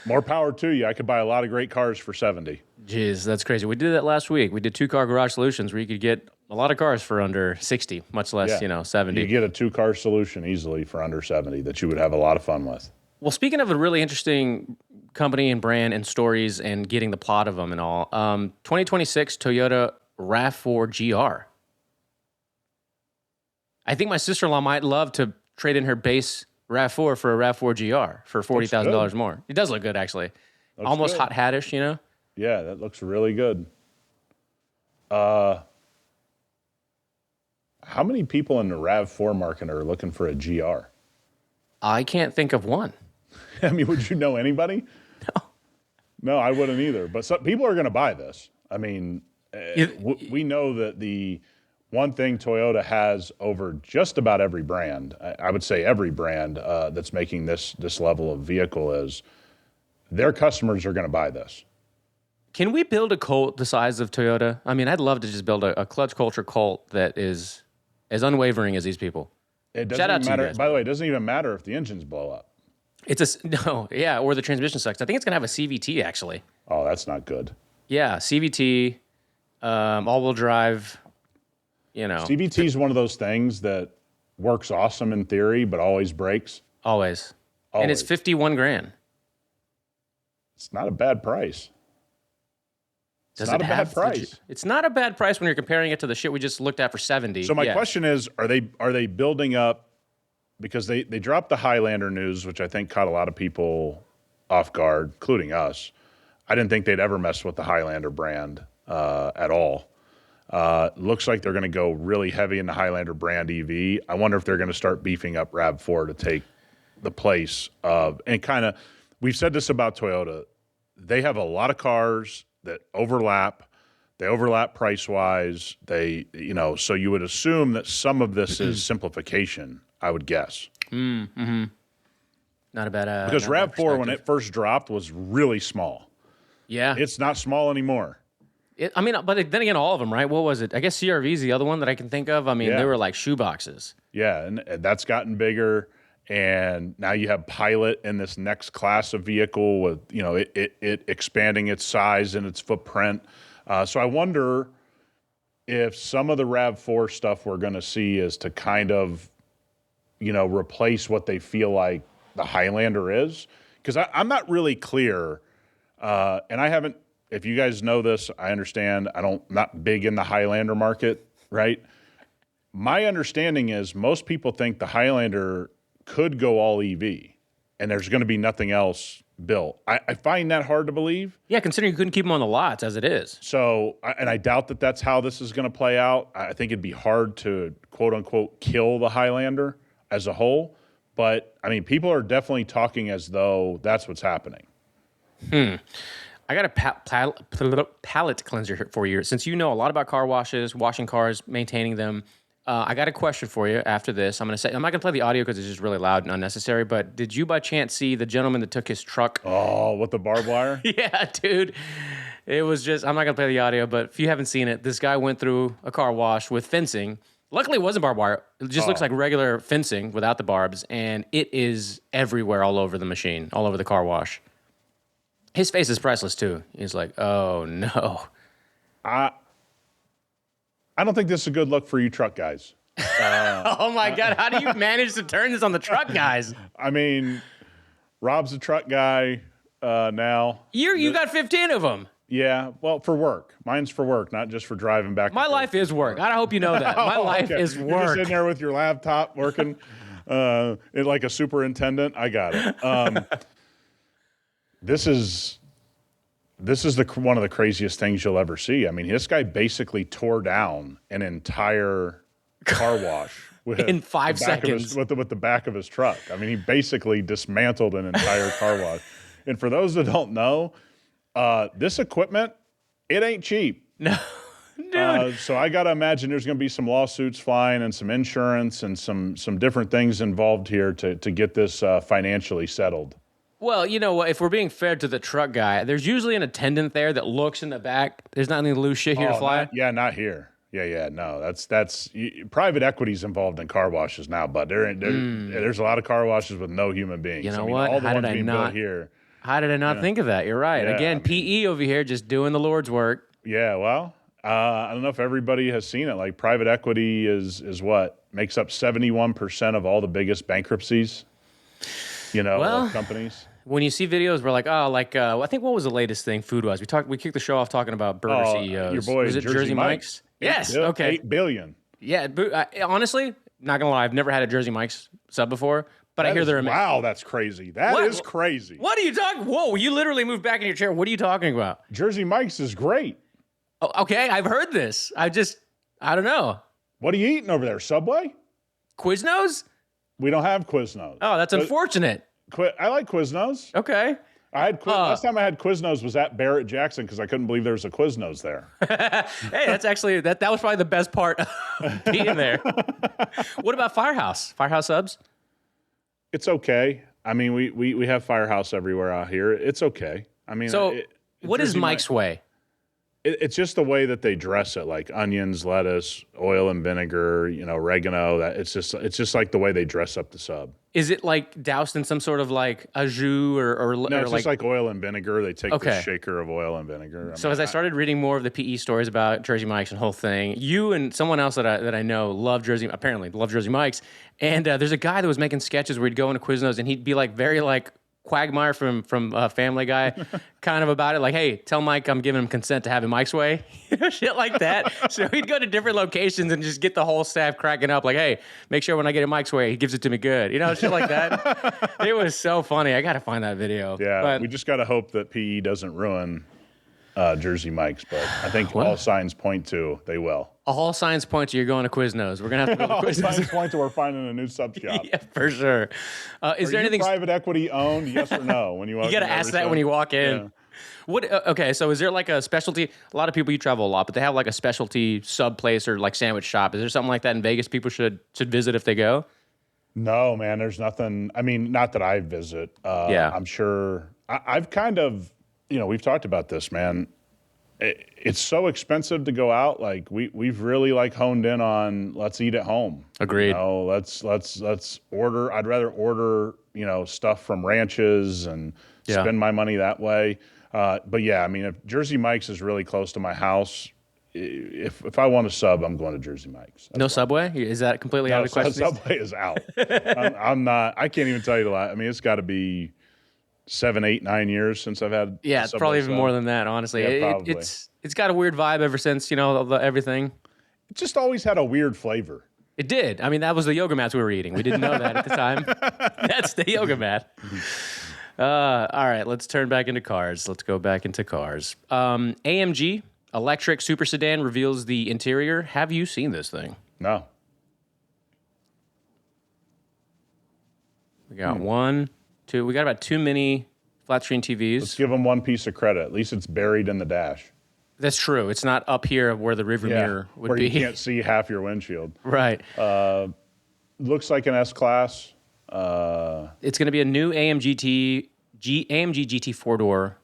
S2: more power to you. I could buy a lot of great cars for 70.
S1: Jeez, that's crazy. We did that last week. We did 2-car garage solutions where you could get a lot of cars for under 60, much less, 70.
S2: You get a 2-car solution easily for under 70 that you would have a lot of fun with.
S1: Well, speaking of a really interesting company and brand and stories and getting the plot of them and all, 2026 Toyota RAV4 GR. I think my sister-in-law might love to trade in her base RAV4 for a RAV4 GR for $40,000 more. It does look good, actually.
S2: Looks
S1: almost
S2: good.
S1: hot hattish,
S2: Yeah, that looks really good. How many people in the RAV4 market are looking for a GR?
S1: I can't think of one.
S2: I mean, would you know anybody?
S1: No.
S2: No, I wouldn't either. But some people are going to buy this. I mean, we know that the one thing Toyota has over just about every brand, I would say every brand that's making this level of vehicle, is their customers are going to buy this.
S1: Can we build a cult the size of Toyota? I mean, I'd love to just build a clutch culture cult that is as unwavering as these people.
S2: It doesn't
S1: Shout out
S2: even
S1: to you
S2: matter.
S1: guys.
S2: By the way, it doesn't even matter if the engines blow up.
S1: Or the transmission sucks. I think it's going to have a CVT, actually.
S2: Oh, that's not good.
S1: Yeah, CVT, all-wheel drive,
S2: CVT is one of those things that works awesome in theory, but always breaks.
S1: Always. And it's 51 grand.
S2: It's not a bad price.
S1: It's
S2: not a bad price.
S1: It's not a bad price when you're comparing it to the shit we just looked at for 70.
S2: So my question is, are they building up, because they dropped the Highlander news, which I think caught a lot of people off guard, including us. I didn't think they'd ever mess with the Highlander brand at all. Looks like they're going to go really heavy in the Highlander brand EV. I wonder if they're going to start beefing up RAV4 to take the place of, and kind of, we've said this about Toyota. They have a lot of cars that overlap. They overlap price-wise. So you would assume that some of this is simplification, I would guess.
S1: Mm-hmm. Not a bad
S2: because RAV4, when it first dropped, was really small.
S1: Yeah.
S2: It's not small anymore.
S1: But then again, all of them, right? What was it? I guess CR-V is the other one that I can think of. I mean, they were like shoe boxes.
S2: Yeah, and that's gotten bigger. And now you have Pilot in this next class of vehicle with, it expanding its size and its footprint. So I wonder if some of the RAV4 stuff we're going to see is to kind of, replace what they feel like the Highlander is. Because I'm not really clear, and I haven't, if you guys know this, I understand not big in the Highlander market, right? My understanding is most people think the Highlander could go all EV, and there's going to be nothing else built. I find that hard to believe.
S1: Yeah, considering you couldn't keep them on the lots as it is.
S2: So, and I doubt that that's how this is going to play out. I think it'd be hard to, quote unquote, kill the Highlander. as a whole. But I mean, people are definitely talking as though that's what's happening.
S1: I got a palate cleanser here for you. Since you know a lot about car washes, washing cars, maintaining them, I got a question for you after this. I'm not going to play the audio because it's just really loud and unnecessary, but did you by chance see the gentleman that took his truck?
S2: Oh, with the barbed wire?
S1: Yeah, dude. It was just, I'm not going to play the audio, but if you haven't seen it, this guy went through a car wash with fencing. Luckily, it wasn't barbed wire. It just looks like regular fencing without the barbs, and it is everywhere all over the machine, all over the car wash. His face is priceless, too. He's like, oh, no.
S2: I don't think this is a good look for you truck guys.
S1: Oh, my God. How do you manage to turn this on the truck guys?
S2: I mean, Rob's a truck guy now.
S1: You got 15 of them.
S2: Yeah, well, for work. Mine's for work, not just for driving back.
S1: My life is work. I hope you know that. My life is
S2: You're just
S1: work.
S2: sitting there with your laptop working like a superintendent. I got it. This is one of the craziest things you'll ever see. I mean, this guy basically tore down an entire car wash
S1: in 5 seconds
S2: with the back of his truck. I mean, he basically dismantled an entire car wash. And for those that don't know, this equipment, it ain't cheap.
S1: No, dude.
S2: So I got to imagine there's going to be some lawsuits flying and some insurance and some different things involved here to get this financially settled.
S1: Well, you know what? If we're being fair to the truck guy, there's usually an attendant there that looks in the back. There's not any loose shit here to fly.
S2: Not here. Yeah. No, that's private equity's involved in car washes now, but there's a lot of car washes with no human beings.
S1: You know what?
S2: All the ones being built here.
S1: How did I not think of that? You're right.
S2: Yeah,
S1: Again, PE over here just doing the Lord's work.
S2: Yeah, well, I don't know if everybody has seen it. Like private equity is what makes up 71% of all the biggest bankruptcies, of companies.
S1: When you see videos, we're like, I think what was the latest thing food-wise? We kicked the show off talking about burger CEOs.
S2: Your boy,
S1: was it Jersey Mike's? Yes.
S2: Yeah,
S1: okay.
S2: $8 billion.
S1: Yeah. Honestly, not gonna lie, I've never had a Jersey Mike's sub before, but I hear they're amazing.
S2: Wow, that's crazy. That is crazy.
S1: What are you talking? Whoa, you literally moved back in your chair. What are you talking about?
S2: Jersey Mike's is great.
S1: Oh, okay, I've heard this. I don't know.
S2: What are you eating over there? Subway?
S1: Quiznos?
S2: We don't have Quiznos.
S1: Oh, that's unfortunate.
S2: I like Quiznos.
S1: Okay.
S2: Last time I had Quiznos was at Barrett Jackson because I couldn't believe there was a Quiznos there.
S1: Hey, that's actually that was probably the best part of being there. What about Firehouse? Firehouse subs?
S2: It's okay. I mean, we have Firehouse everywhere out here. It's okay. I mean,
S1: so what is Mike's way?
S2: It's just the way that they dress it, like onions, lettuce, oil and vinegar, oregano. It's just like the way they dress up the sub.
S1: Is it like doused in some sort of like a jus or
S2: no? It's just like oil and vinegar. They take the shaker of oil and vinegar.
S1: As I started reading more of the PE stories about Jersey Mike's and the whole thing, you and someone else that I know love Jersey Mike's, and there's a guy that was making sketches where he'd go into Quiznos and he'd be like very like Quagmire from Family Guy, kind of about it, like, hey, tell Mike I'm giving him consent to have it Mike's way, shit like that. So he'd go to different locations and just get the whole staff cracking up, like, hey, make sure when I get it Mike's way, he gives it to me good, shit like that. It was so funny. I got to find that video.
S2: Yeah, we just got to hope that PE doesn't ruin Jersey Mike's, but I think all signs point to they will.
S1: All signs point to you're going to Quiznos. We're going to have to go to Quiznos.
S2: All signs point to we're finding a new sub shop.
S1: Yeah, for sure. Is there anything
S2: private equity owned? Yes or no? When you walk,
S1: you got to ask that when you walk in.
S2: Yeah.
S1: What? Okay, so is there like a specialty? A lot of people, you travel a lot, but they have like a specialty sub place or like sandwich shop. Is there something like that in Vegas people should visit if they go?
S2: No, man. There's nothing. I mean, not that I visit. I'm sure. I've kind of, we've talked about this, man. It's so expensive to go out. Like we've really like honed in on let's eat at home.
S1: Agreed.
S2: Let's order. I'd rather order stuff from ranches and spend my money that way. But yeah, I mean, if Jersey Mike's is really close to my house, if I want a sub, I'm going to Jersey Mike's.
S1: No Subway? Is that completely out of the question?
S2: Subway is out. I'm not. I can't even tell you the last. I mean, it's got to be 7, 8, 9 years since I've had.
S1: Yeah, it's probably even more than that, honestly.
S2: Yeah, probably.
S1: It's got a weird vibe ever since, everything.
S2: It just always had a weird flavor.
S1: It did. I mean, that was the yoga mats we were eating. We didn't know that at the time. That's the yoga mat. All right, let's turn back into cars. Let's go back into cars. AMG electric super sedan reveals the interior. Have you seen this thing?
S2: No.
S1: We got one, two. We got about 2 mini flat screen TVs.
S2: Let's give them one piece of credit. At least it's buried in the dash.
S1: That's true. It's not up here where the rearview mirror would
S2: where
S1: be.
S2: you can't see half your windshield.
S1: Right.
S2: Looks like an S-Class.
S1: It's going to be a new AMG GT 4-door.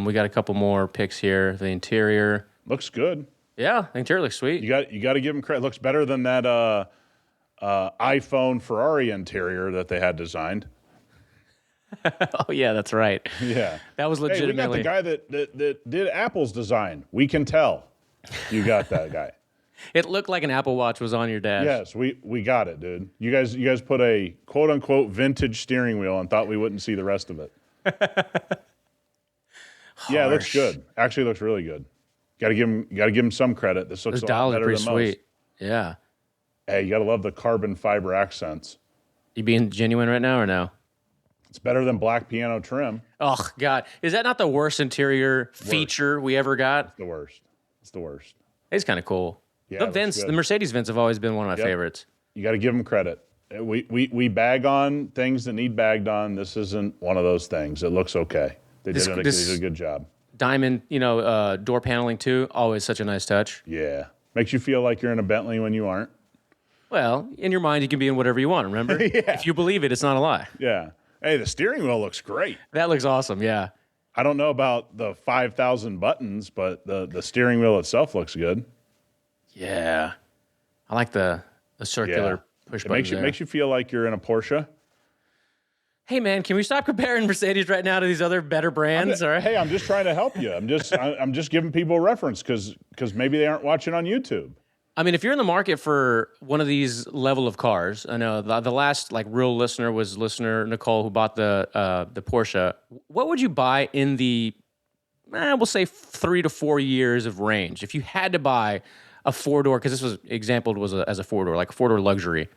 S1: We got a couple more pics here. The interior
S2: looks good.
S1: Yeah, the interior looks sweet.
S2: You got to give them credit. It looks better than that iPhone Ferrari interior that they had designed.
S1: Oh yeah, that's right.
S2: Yeah,
S1: that was legitimately.
S2: Hey, we got the guy that did Apple's design. We can tell. You got that guy.
S1: It looked like an Apple Watch was on your dash.
S2: Yes, we got it, dude. You guys put a quote unquote vintage steering wheel and thought we wouldn't see the rest of it. Yeah, it looks good. Actually, looks really good. Got to give him some credit. This looks
S1: Those
S2: a lot
S1: dials are
S2: better
S1: pretty
S2: than most.
S1: sweet. Yeah.
S2: Hey, you got to love the carbon fiber accents.
S1: You being genuine right now or no?
S2: It's better than black piano trim.
S1: Oh God, is that not the worst interior feature we ever got?
S2: It's the worst. It's the worst.
S1: It's kind of cool.
S2: Yeah,
S1: the Mercedes vents have always been one of my favorites.
S2: You got to give them credit. We bag on things that need bagged on. This isn't one of those things. It looks okay. They did a good job.
S1: Diamond, door paneling too. Always such a nice touch.
S2: Yeah, makes you feel like you're in a Bentley when you aren't.
S1: Well, in your mind, you can be in whatever you want. Remember, if you believe it, it's not a lie.
S2: Yeah. Hey, the steering wheel looks great.
S1: That looks awesome. Yeah.
S2: I don't know about the 5,000 buttons, but the steering wheel itself looks good.
S1: Yeah, I like the circular push button.
S2: It makes you feel like you're in a Porsche.
S1: Hey man, can we stop comparing Mercedes right now to these other better brands?
S2: Hey, I'm just trying to help you. I'm just giving people a reference because maybe they aren't watching on YouTube.
S1: I mean, if you're in the market for one of these level of cars, I know the last real listener was listener Nicole who bought the Porsche. What would you buy in the we'll say 3 to 4 years of range if you had to buy a 4-door? Because this was exampled as a 4-door, like a 4-door luxury.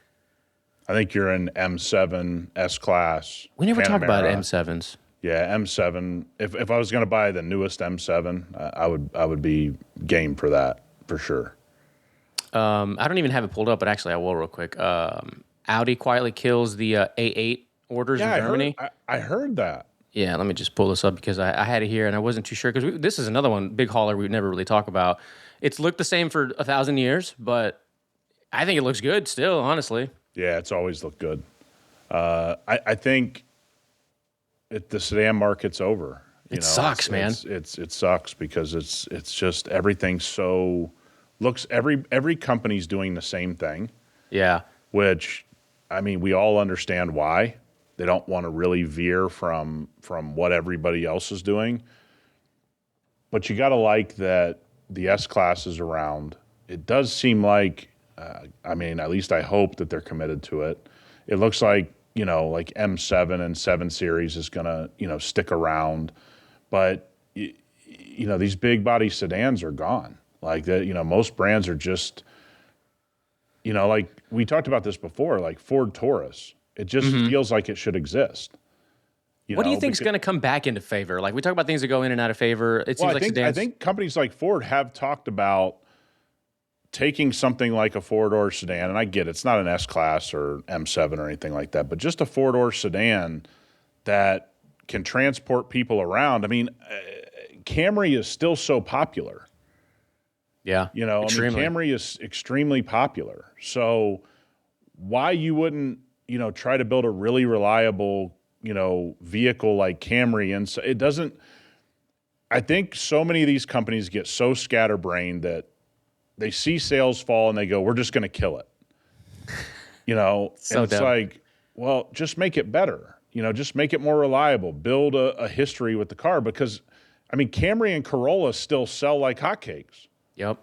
S2: I think you're in M7 S-Class.
S1: We never talk about M7s.
S2: Yeah, M7. If I was going to buy the newest M7, I would be game for that for sure.
S1: I don't even have it pulled up, but actually I will real quick. Audi quietly kills the A8 orders in Germany.
S2: I heard that.
S1: Yeah, let me just pull this up because I had it here and I wasn't too sure because this is another one, big hauler we never really talk about. It's looked the same for 1,000 years, but I think it looks good still, honestly.
S2: Yeah, it's always looked good. I think the sedan market's over.
S1: It sucks, man.
S2: It sucks because it's just everything every company's doing the same thing.
S1: Yeah.
S2: Which, I mean, we all understand why. They don't want to really veer from what everybody else is doing. But you got to like that the S-Class is around. It does seem like, at least I hope that they're committed to it. It looks like, like M7 and 7 Series is going to, stick around. But, these big body sedans are gone. Like that, most brands are just, like we talked about this before, like Ford Taurus. It just feels like it should exist.
S1: What do you think is going to come back into favor? Like we talk about things that go in and out of favor. It seems sedans.
S2: I think companies like Ford have talked about taking something like a 4-door sedan, and I get it's not an S-Class or M7 or anything like that, but just a 4-door sedan that can transport people around. I mean, Camry is still so popular.
S1: Yeah,
S2: Camry is extremely popular. So why you wouldn't, try to build a really reliable, vehicle like Camry? And so it doesn't. I think so many of these companies get so scatterbrained that they see sales fall and they go, "We're just going to kill it." And it's like, well, just make it better. Just make it more reliable. Build a history with the car because, Camry and Corolla still sell like hotcakes.
S1: Yep.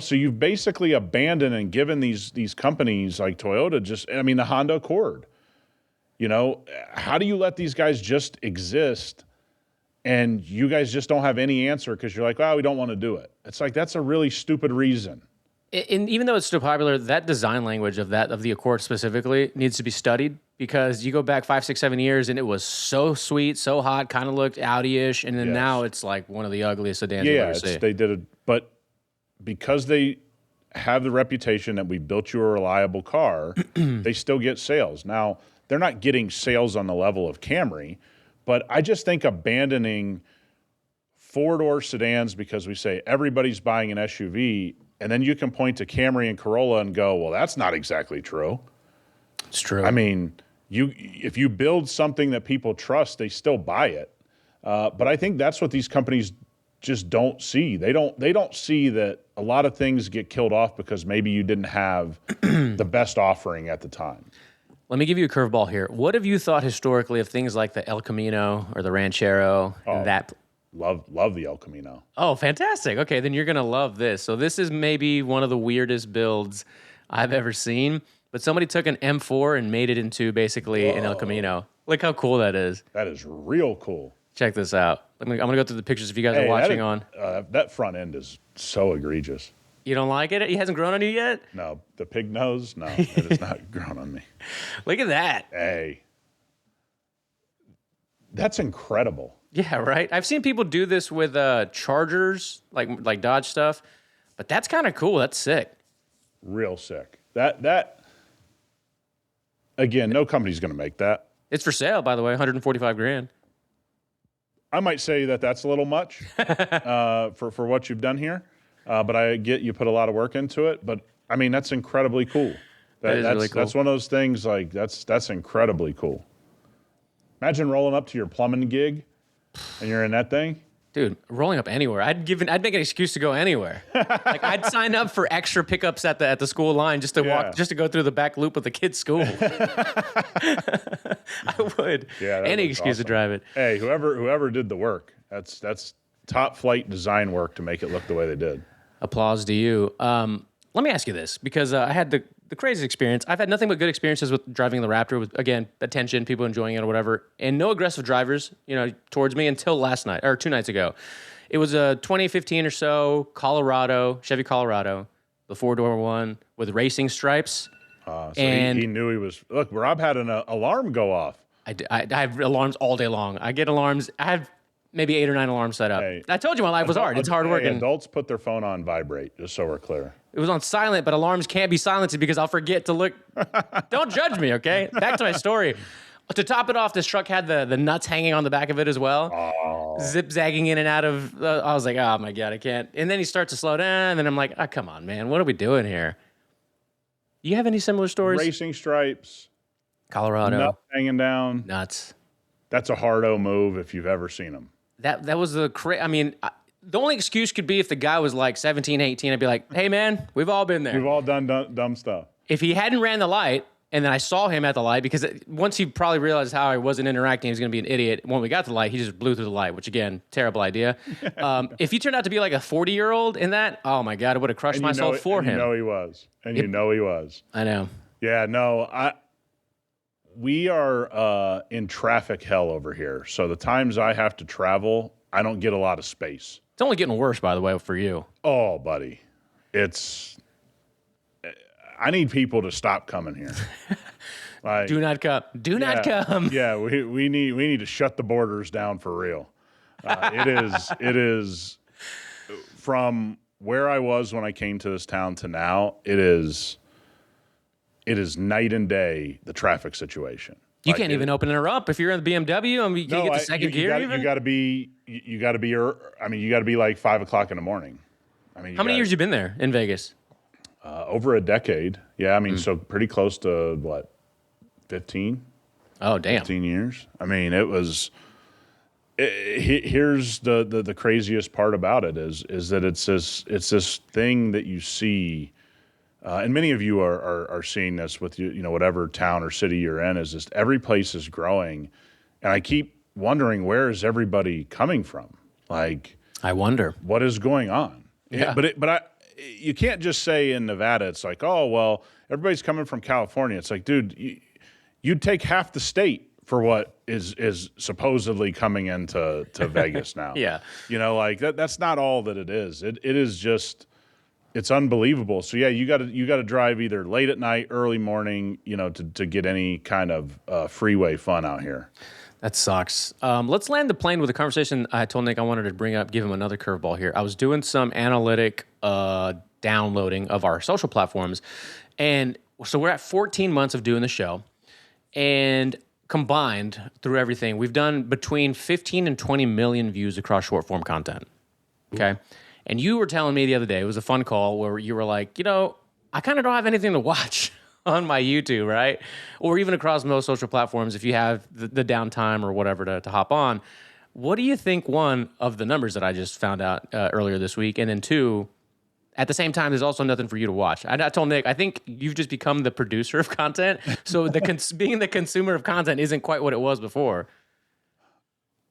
S2: So you've basically abandoned and given these companies like Toyota the Honda Accord. How do you let these guys just exist and you guys just don't have any answer because you're like, oh, we don't want to do it. It's like, that's a really stupid reason.
S1: And even though it's still popular, that design language of the Accord specifically needs to be studied because you go back 5, 6, 7 years and it was so sweet, so hot, kind of looked Audi-ish, and then now it's like one of the ugliest sedans you'll ever see.
S2: They did it, but because they have the reputation that we built you a reliable car, they still get sales. Now, they're not getting sales on the level of Camry, but I just think abandoning four-door sedans because we say everybody's buying an SUV, and then you can point to Camry and Corolla and go, well, that's not exactly true.
S1: It's true.
S2: I mean, if you build something that people trust, they still buy it. But I think that's what these companies just don't see. They don't see that a lot of things get killed off because maybe you didn't have the best offering at the time.
S1: Let me give you a curveball here. What have you thought historically of things like the El Camino or the Ranchero and that?
S2: Love the El Camino.
S1: Oh, fantastic. Okay, then you're going to love this. So this is maybe one of the weirdest builds I've ever seen, but somebody took an M4 and made it into basically an El Camino. Look how cool that is.
S2: That is real cool.
S1: Check this out. I'm going to go through the pictures if you guys are watching on.
S2: That front end is so egregious.
S1: You don't like it? He hasn't grown on you yet?
S2: No, the pig nose, no, it has not grown on me.
S1: Look at that.
S2: Hey, that's incredible.
S1: Yeah, right? I've seen people do this with Chargers, like Dodge stuff, but that's kind of cool. That's sick.
S2: Real sick. That again, no company's going to make that.
S1: It's for sale, by the way, $145,000.
S2: I might say that that's a little much for what you've done here, but I get you put a lot of work into it. But I mean, that's incredibly cool.
S1: That's really cool.
S2: That's one of those things. Like that's incredibly cool. Imagine rolling up to your plumbing gig, and you're in that thing.
S1: Dude, rolling up anywhere. I'd make an excuse to go anywhere. Like I'd sign up for extra pickups at the school line just to walk, just to go through the back loop of the kid's school. I would.
S2: Yeah,
S1: any excuse to drive it.
S2: Hey, whoever did the work, that's top flight design work to make it look the way they did.
S1: Applause to you. Let me ask you this, because I had the craziest experience. I've had nothing but good experiences with driving the Raptor, with, again, attention, people enjoying it or whatever, and no aggressive drivers, towards me until last night, or 2 nights ago. It was a 2015 or so Chevy Colorado, the 4-door one with racing stripes.
S2: So he knew he was. Look, Rob had an alarm go off.
S1: I have alarms all day long. I get alarms. I have maybe 8 or 9 alarms set up.
S2: Hey,
S1: I told you my life was hard. It's hard working.
S2: Adults put their phone on vibrate, just so we're clear.
S1: It was on silent, but alarms can't be silenced because I'll forget to look. Don't judge me, okay? Back to my story. To top it off, this truck had the nuts hanging on the back of it as well. Zip-zagging in and out of... I was like, oh, my God, I can't. And then he starts to slow down, and then I'm like, oh, come on, man. What are we doing here? You have any similar stories?
S2: Racing stripes.
S1: Colorado.
S2: Nuts hanging down.
S1: Nuts.
S2: That's a hard-o move if you've ever seen them.
S1: That was the... the only excuse could be if the guy was like 17, 18. I'd be like, hey, man, we've all been there.
S2: We've all done dumb stuff.
S1: If he hadn't ran the light, and then I saw him at the light, because once he probably realized how I wasn't interacting, he was going to be an idiot. When we got to the light, he just blew through the light, which, again, terrible idea. If he turned out to be like a 40-year-old in that, oh, my God, I would have crushed myself for him.
S2: You know he was. You know he was.
S1: I know.
S2: Yeah, no, we are in traffic hell over here. So the times I have to travel, I don't get a lot of space.
S1: It's only getting worse, by the way, for you.
S2: Oh, buddy. I need people to stop coming here. Like,
S1: do not come. Do not come.
S2: Yeah, we need to shut the borders down for real. It is from where I was when I came to this town to now, it is night and day, the traffic situation.
S1: You can't even open her up if you're in the BMW. You can't get the second gear.
S2: You got to be. You got to be like 5 o'clock in the morning.
S1: How many years you been there in Vegas?
S2: Over a decade. Yeah, so pretty close to what, 15?
S1: Oh, damn.
S2: 15 years. It was. Here's the craziest part about it is that it's this thing that you see. And many of you are seeing this with whatever town or city you're in, is just every place is growing. And I keep wondering, where is everybody coming from? Like,
S1: I wonder
S2: what is going on.
S1: Yeah.
S2: You can't just say in Nevada, it's like, oh, well, everybody's coming from California. It's like, dude, you'd take half the state for what is supposedly coming into Vegas now.
S1: Yeah.
S2: That's not all that it is. It is just... It's unbelievable. So yeah, you got to drive either late at night, early morning, to get any kind of freeway fun out here.
S1: That sucks. Let's land the plane with a conversation I told Nick I wanted to bring up, give him another curveball here. I was doing some analytic downloading of our social platforms. And so we're at 14 months of doing the show. And combined through everything, we've done between 15 and 20 million views across short form content. Okay. And you were telling me the other day, it was a fun call where you were like, I kind of don't have anything to watch on my YouTube, right? Or even across most social platforms if you have the downtime or whatever to hop on. What do you think, one, of the numbers that I just found out earlier this week? And then two, at the same time, there's also nothing for you to watch. I told Nick, I think you've just become the producer of content. So being the consumer of content isn't quite what it was before.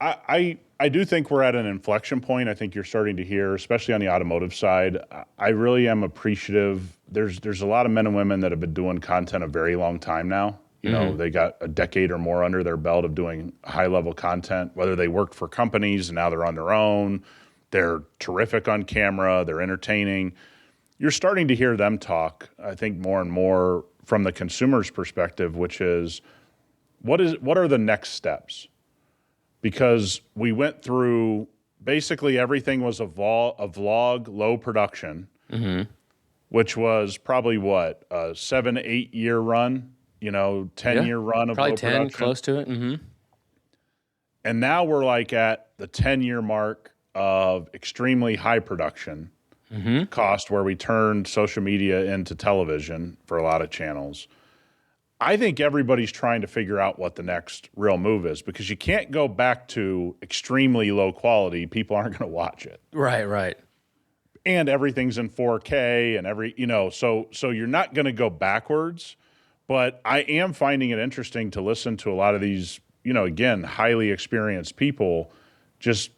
S2: I do think we're at an inflection point. I think you're starting to hear, especially on the automotive side, I really am appreciative. There's a lot of men and women that have been doing content a very long time now. They got a decade or more under their belt of doing high-level content, whether they worked for companies and now they're on their own. They're terrific on camera. They're entertaining. You're starting to hear them talk, I think, more and more from the consumer's perspective, which is, what are the next steps? Because we went through basically everything was a vlog, low production, which was probably what, a 7 to 8 year run, 10-year run of
S1: probably
S2: low
S1: 10,
S2: production.
S1: close to it.
S2: And now we're like at the 10-year mark of extremely high production cost, where we turned social media into television for a lot of channels. I think everybody's trying to figure out what the next real move is, because you can't go back to extremely low quality. People aren't going to watch it.
S1: Right.
S2: And everything's in 4K and so you're not going to go backwards. But I am finding it interesting to listen to a lot of these, again, highly experienced people just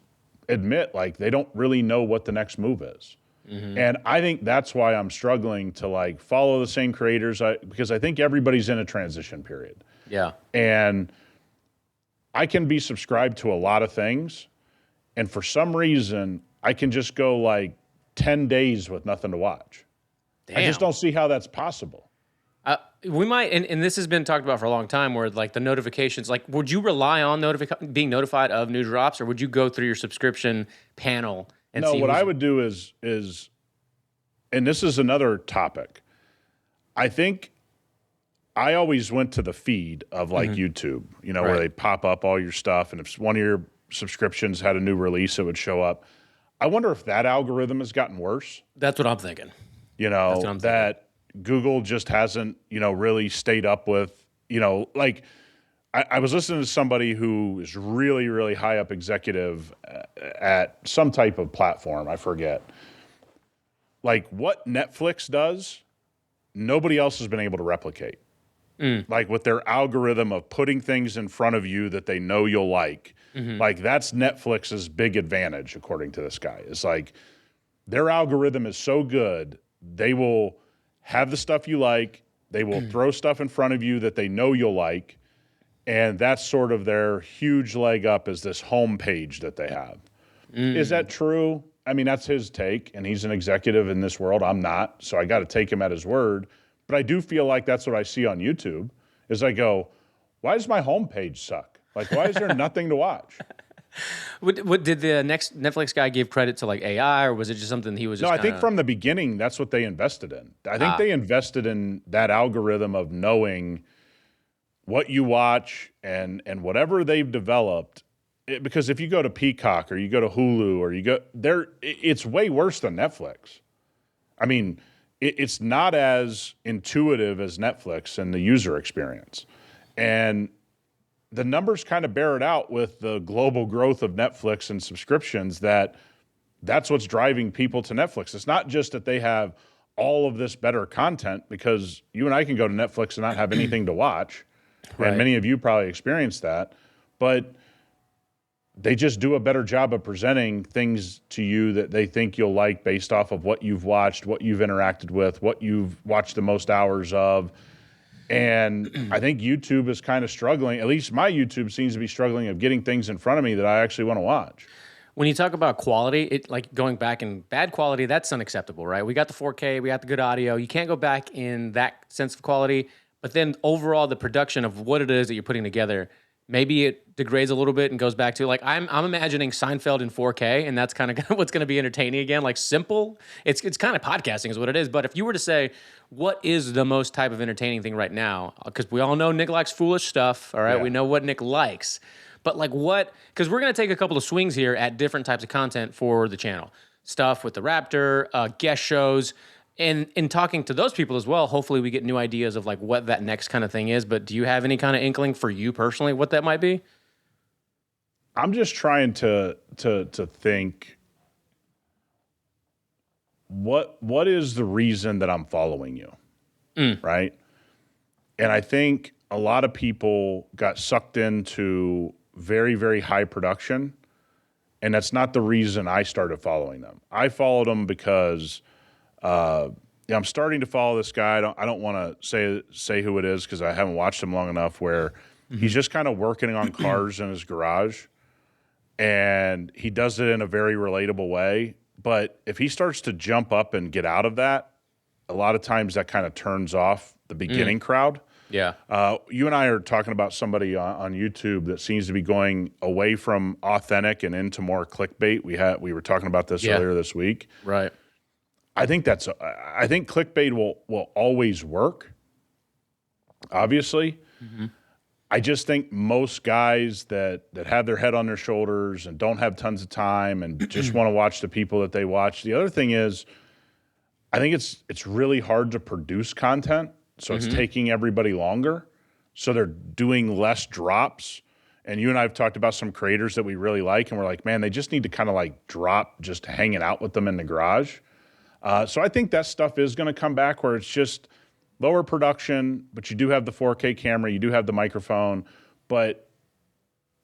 S2: admit like they don't really know what the next move is. And I think that's why I'm struggling to follow the same creators, because I think everybody's in a transition period.
S1: Yeah.
S2: And I can be subscribed to a lot of things, and for some reason I can just go 10 days with nothing to watch.
S1: Damn.
S2: I just don't see how that's possible.
S1: We might, and this has been talked about for a long time, where the notifications, would you rely on being notified of new drops, or would you go through your subscription panel and see?
S2: No, what I would do is, and this is another topic, I think I always went to the feed of YouTube, where they pop up all your stuff, and if one of your subscriptions had a new release, it would show up. I wonder if that algorithm has gotten worse.
S1: That's what I'm thinking.
S2: That Google just hasn't, really stayed up with, I was listening to somebody who is really, really high up executive at some type of platform, I forget. What Netflix does, nobody else has been able to replicate. With their algorithm of putting things in front of you that they know you'll like. That's Netflix's big advantage, according to this guy. It's their algorithm is so good, they will have the stuff you like, they will throw stuff in front of you that they know you'll like, and that's sort of their huge leg up, is this home page that they have. Is that true? I mean, that's his take, and he's an executive in this world. I'm not, so I got to take him at his word. But I do feel like that's what I see on YouTube, is I go, why does my home page suck? Why is there nothing to watch?
S1: What did the next Netflix guy give credit to AI, or was it just something he was just
S2: No, I think from the beginning, that's what they invested in. I think they invested in that algorithm of knowing what you watch and whatever they've developed. Because if you go to Peacock or you go to Hulu or you go there, it's way worse than Netflix. I mean, it's not as intuitive as Netflix and the user experience. And the numbers kind of bear it out with the global growth of Netflix and subscriptions, that's what's driving people to Netflix. It's not just that they have all of this better content, because you and I can go to Netflix and not have anything to watch. Right. And many of you probably experienced that, but they just do a better job of presenting things to you that they think you'll like based off of what you've watched, what you've interacted with, what you've watched the most hours of. And I think YouTube is kind of struggling, at least my YouTube seems to be struggling, of getting things in front of me that I actually want to watch.
S1: When you talk about quality, going back in bad quality, that's unacceptable, right? We got the 4K, we got the good audio. You can't go back in that sense of quality. But then overall, the production of what it is that you're putting together maybe it degrades a little bit and goes back to like I'm imagining Seinfeld in 4K, and that's kind of what's going to be entertaining again. Like simple, it's kind of podcasting is what it is. But if you were to say what is the most type of entertaining thing right now, because we all know Nick likes foolish stuff. All right, we know what Nick likes, but like what? Because we're going to take a couple of swings here at different types of content for the channel. Stuff with the Raptor, guest shows. And in talking to those people as well, hopefully we get new ideas of like what that next kind of thing is. But do you have any kind of inkling for you personally what that might be?
S2: I'm just trying to think what is the reason that I'm following you, right? And I think a lot of people got sucked into very, very high production, and that's not the reason I started following them. I followed them because I'm starting to follow this guy. I don't want to say who it is because I haven't watched him long enough. Where he's just kind of working on cars in his garage, and he does it in a very relatable way. But if he starts to jump up and get out of that, a lot of times that kind of turns off the beginning crowd.
S1: Yeah.
S2: You and I are talking about somebody on YouTube that seems to be going away from authentic and into more clickbait. We were talking about this earlier this week.
S1: Right.
S2: I think clickbait will always work, obviously. I just think most guys that have their head on their shoulders and don't have tons of time and just want to watch the people that they watch. The other thing is, I think it's really hard to produce content, so it's taking everybody longer. So they're doing less drops. And you and I have talked about some creators that we really like, and we're like, man, they just need to kind of like drop just hanging out with them in the garage. So I think that stuff is going to come back where it's just lower production, but you do have the 4K camera, you do have the microphone. But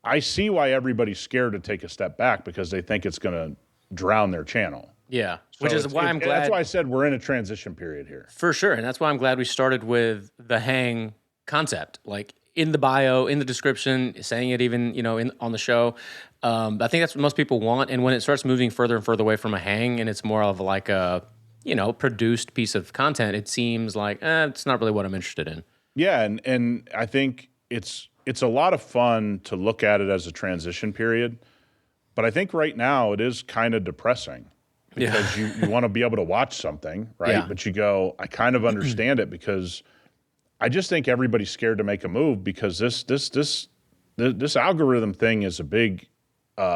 S2: I see why everybody's scared to take a step back because they think it's going to drown their channel.
S1: Yeah,
S2: So
S1: which is why I'm glad.
S2: That's why I said we're in a transition period here.
S1: For sure, and that's why I'm glad we started with the hang concept, like in the bio, in the description, saying it even on the show. I think that's what most people want, and when it starts moving further and further away from a hang, and it's more of like a produced piece of content, it seems like it's not really what I'm interested in.
S2: Yeah, and I think it's a lot of fun to look at it as a transition period, but I think right now it is kind of depressing because you want to be able to watch something, right?
S1: Yeah.
S2: But you go, I kind of understand it because I just think everybody's scared to make a move because this algorithm thing is a big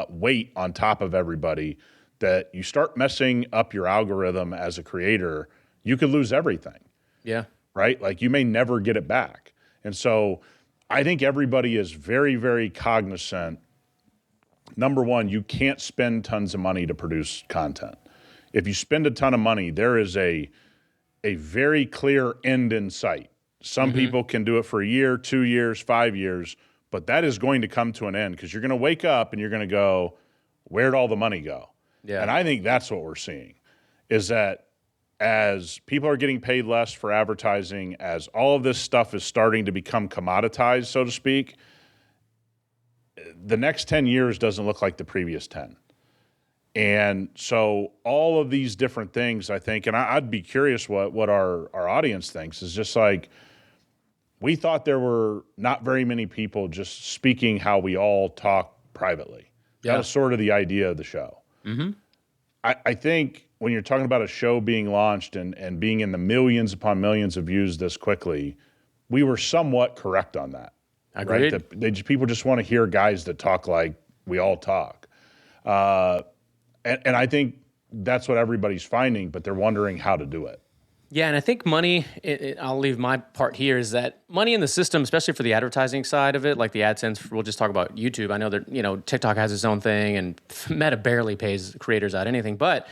S2: weight on top of everybody. That you start messing up your algorithm as a creator, you could lose everything.
S1: Yeah.
S2: Right? Like you may never get it back. And so I think everybody is very, very cognizant. Number one, you can't spend tons of money to produce content. If you spend a ton of money, there is a very clear end in sight. Some people can do it for a year, 2 years, 5 years, but that is going to come to an end because you're going to wake up and you're going to go, where'd all the money go? Yeah. And I think that's what we're seeing is that as people are getting paid less for advertising, as all of this stuff is starting to become commoditized, so to speak, the next 10 years doesn't look like the previous 10. And so all of these different things, I think, and I'd be curious what our audience thinks, is just like, we thought there were not very many people just speaking how we all talk privately. Yeah. That was sort of the idea of the show. I think when you're talking about a show being launched and being in the millions upon millions of views this quickly, we were somewhat correct on that.
S1: Agreed.
S2: Right? That people just want to hear guys that talk like we all talk. And I think that's what everybody's finding, but they're wondering how to do it.
S1: Yeah, and I think money, I'll leave my part here, is that money in the system, especially for the advertising side of it, like the AdSense, we'll just talk about YouTube. I know that, TikTok has its own thing, and Meta barely pays creators out anything, but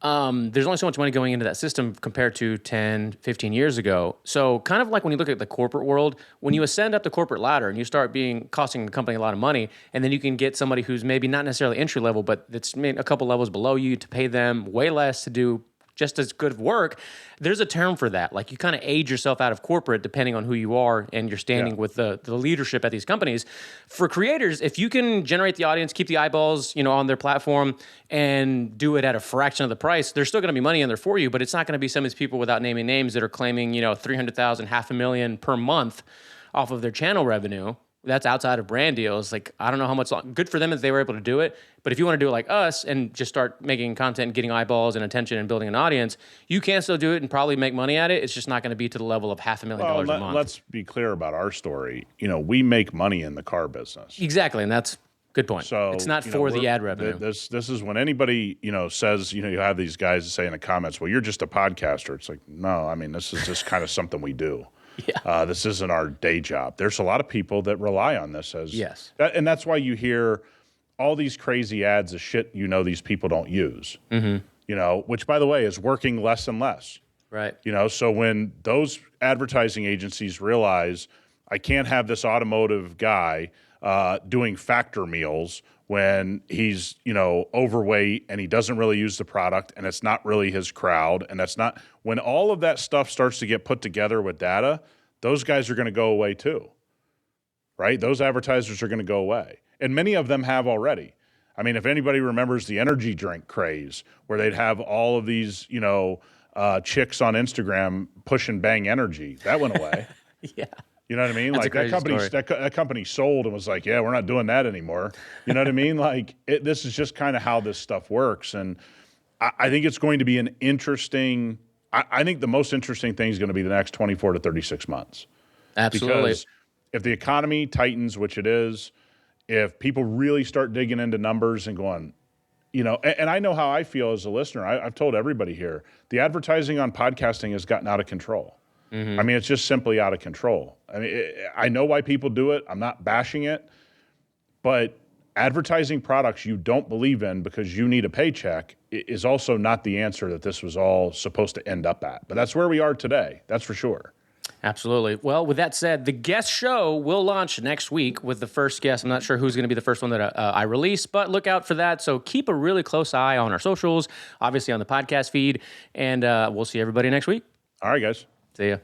S1: there's only so much money going into that system compared to 10, 15 years ago. So kind of like when you look at the corporate world, when you ascend up the corporate ladder and you start costing the company a lot of money, and then you can get somebody who's maybe not necessarily entry level, but that's maybe a couple levels below you to pay them way less to do just as good work, there's a term for that. Like you kind of age yourself out of corporate depending on who you are and you're standing with the leadership at these companies. For creators, if you can generate the audience, keep the eyeballs, on their platform and do it at a fraction of the price, there's still going to be money in there for you, but it's not going to be some of these people without naming names that are claiming, 300,000, $500,000 per month off of their channel revenue. That's outside of brand deals. Like, I don't know how much good for them that they were able to do it. But if you want to do it like us and just start making content and getting eyeballs and attention and building an audience, you can still do it and probably make money at it. It's just not going to be to the level of $500,000 a month.
S2: Let's be clear about our story. We make money in the car business.
S1: Exactly. And that's good point. So it's not for the ad revenue.
S2: This is when anybody, says, you have these guys that say in the comments, well, you're just a podcaster. It's like, no, I mean, this is just kind of something we do.
S1: Yeah.
S2: This isn't our day job. There's a lot of people that rely on this as
S1: yes.
S2: And that's why you hear all these crazy ads of shit these people don't use. Mm-hmm. Which, by the way, is working less and less.
S1: Right.
S2: So when those advertising agencies realize I can't have this automotive guy doing factor meals when he's, overweight and he doesn't really use the product and it's not really his crowd. And that's not, when all of that stuff starts to get put together with data, those guys are going to go away too, right? Those advertisers are going to go away. And many of them have already. I mean, if anybody remembers the energy drink craze where they'd have all of these, chicks on Instagram pushing Bang Energy, that went away.
S1: Yeah.
S2: You know what I mean?
S1: That's
S2: like that company sold and was like, yeah, we're not doing that anymore. You know what I mean? Like this is just kind of how this stuff works. And I think it's going to be an interesting, I think the most interesting thing is going to be the next 24 to 36 months.
S1: Absolutely.
S2: Because if the economy tightens, which it is, if people really start digging into numbers and going, and I know how I feel as a listener. I've told everybody here, the advertising on podcasting has gotten out of control. Mm-hmm. I mean, it's just simply out of control. I mean, I know why people do it. I'm not bashing it. But advertising products you don't believe in because you need a paycheck is also not the answer that this was all supposed to end up at. But that's where we are today. That's for sure.
S1: Absolutely. Well, with that said, the guest show will launch next week with the first guest. I'm not sure who's going to be the first one that I release, but look out for that. So keep a really close eye on our socials, obviously on the podcast feed, and we'll see everybody next week.
S2: All right, guys.
S1: See ya.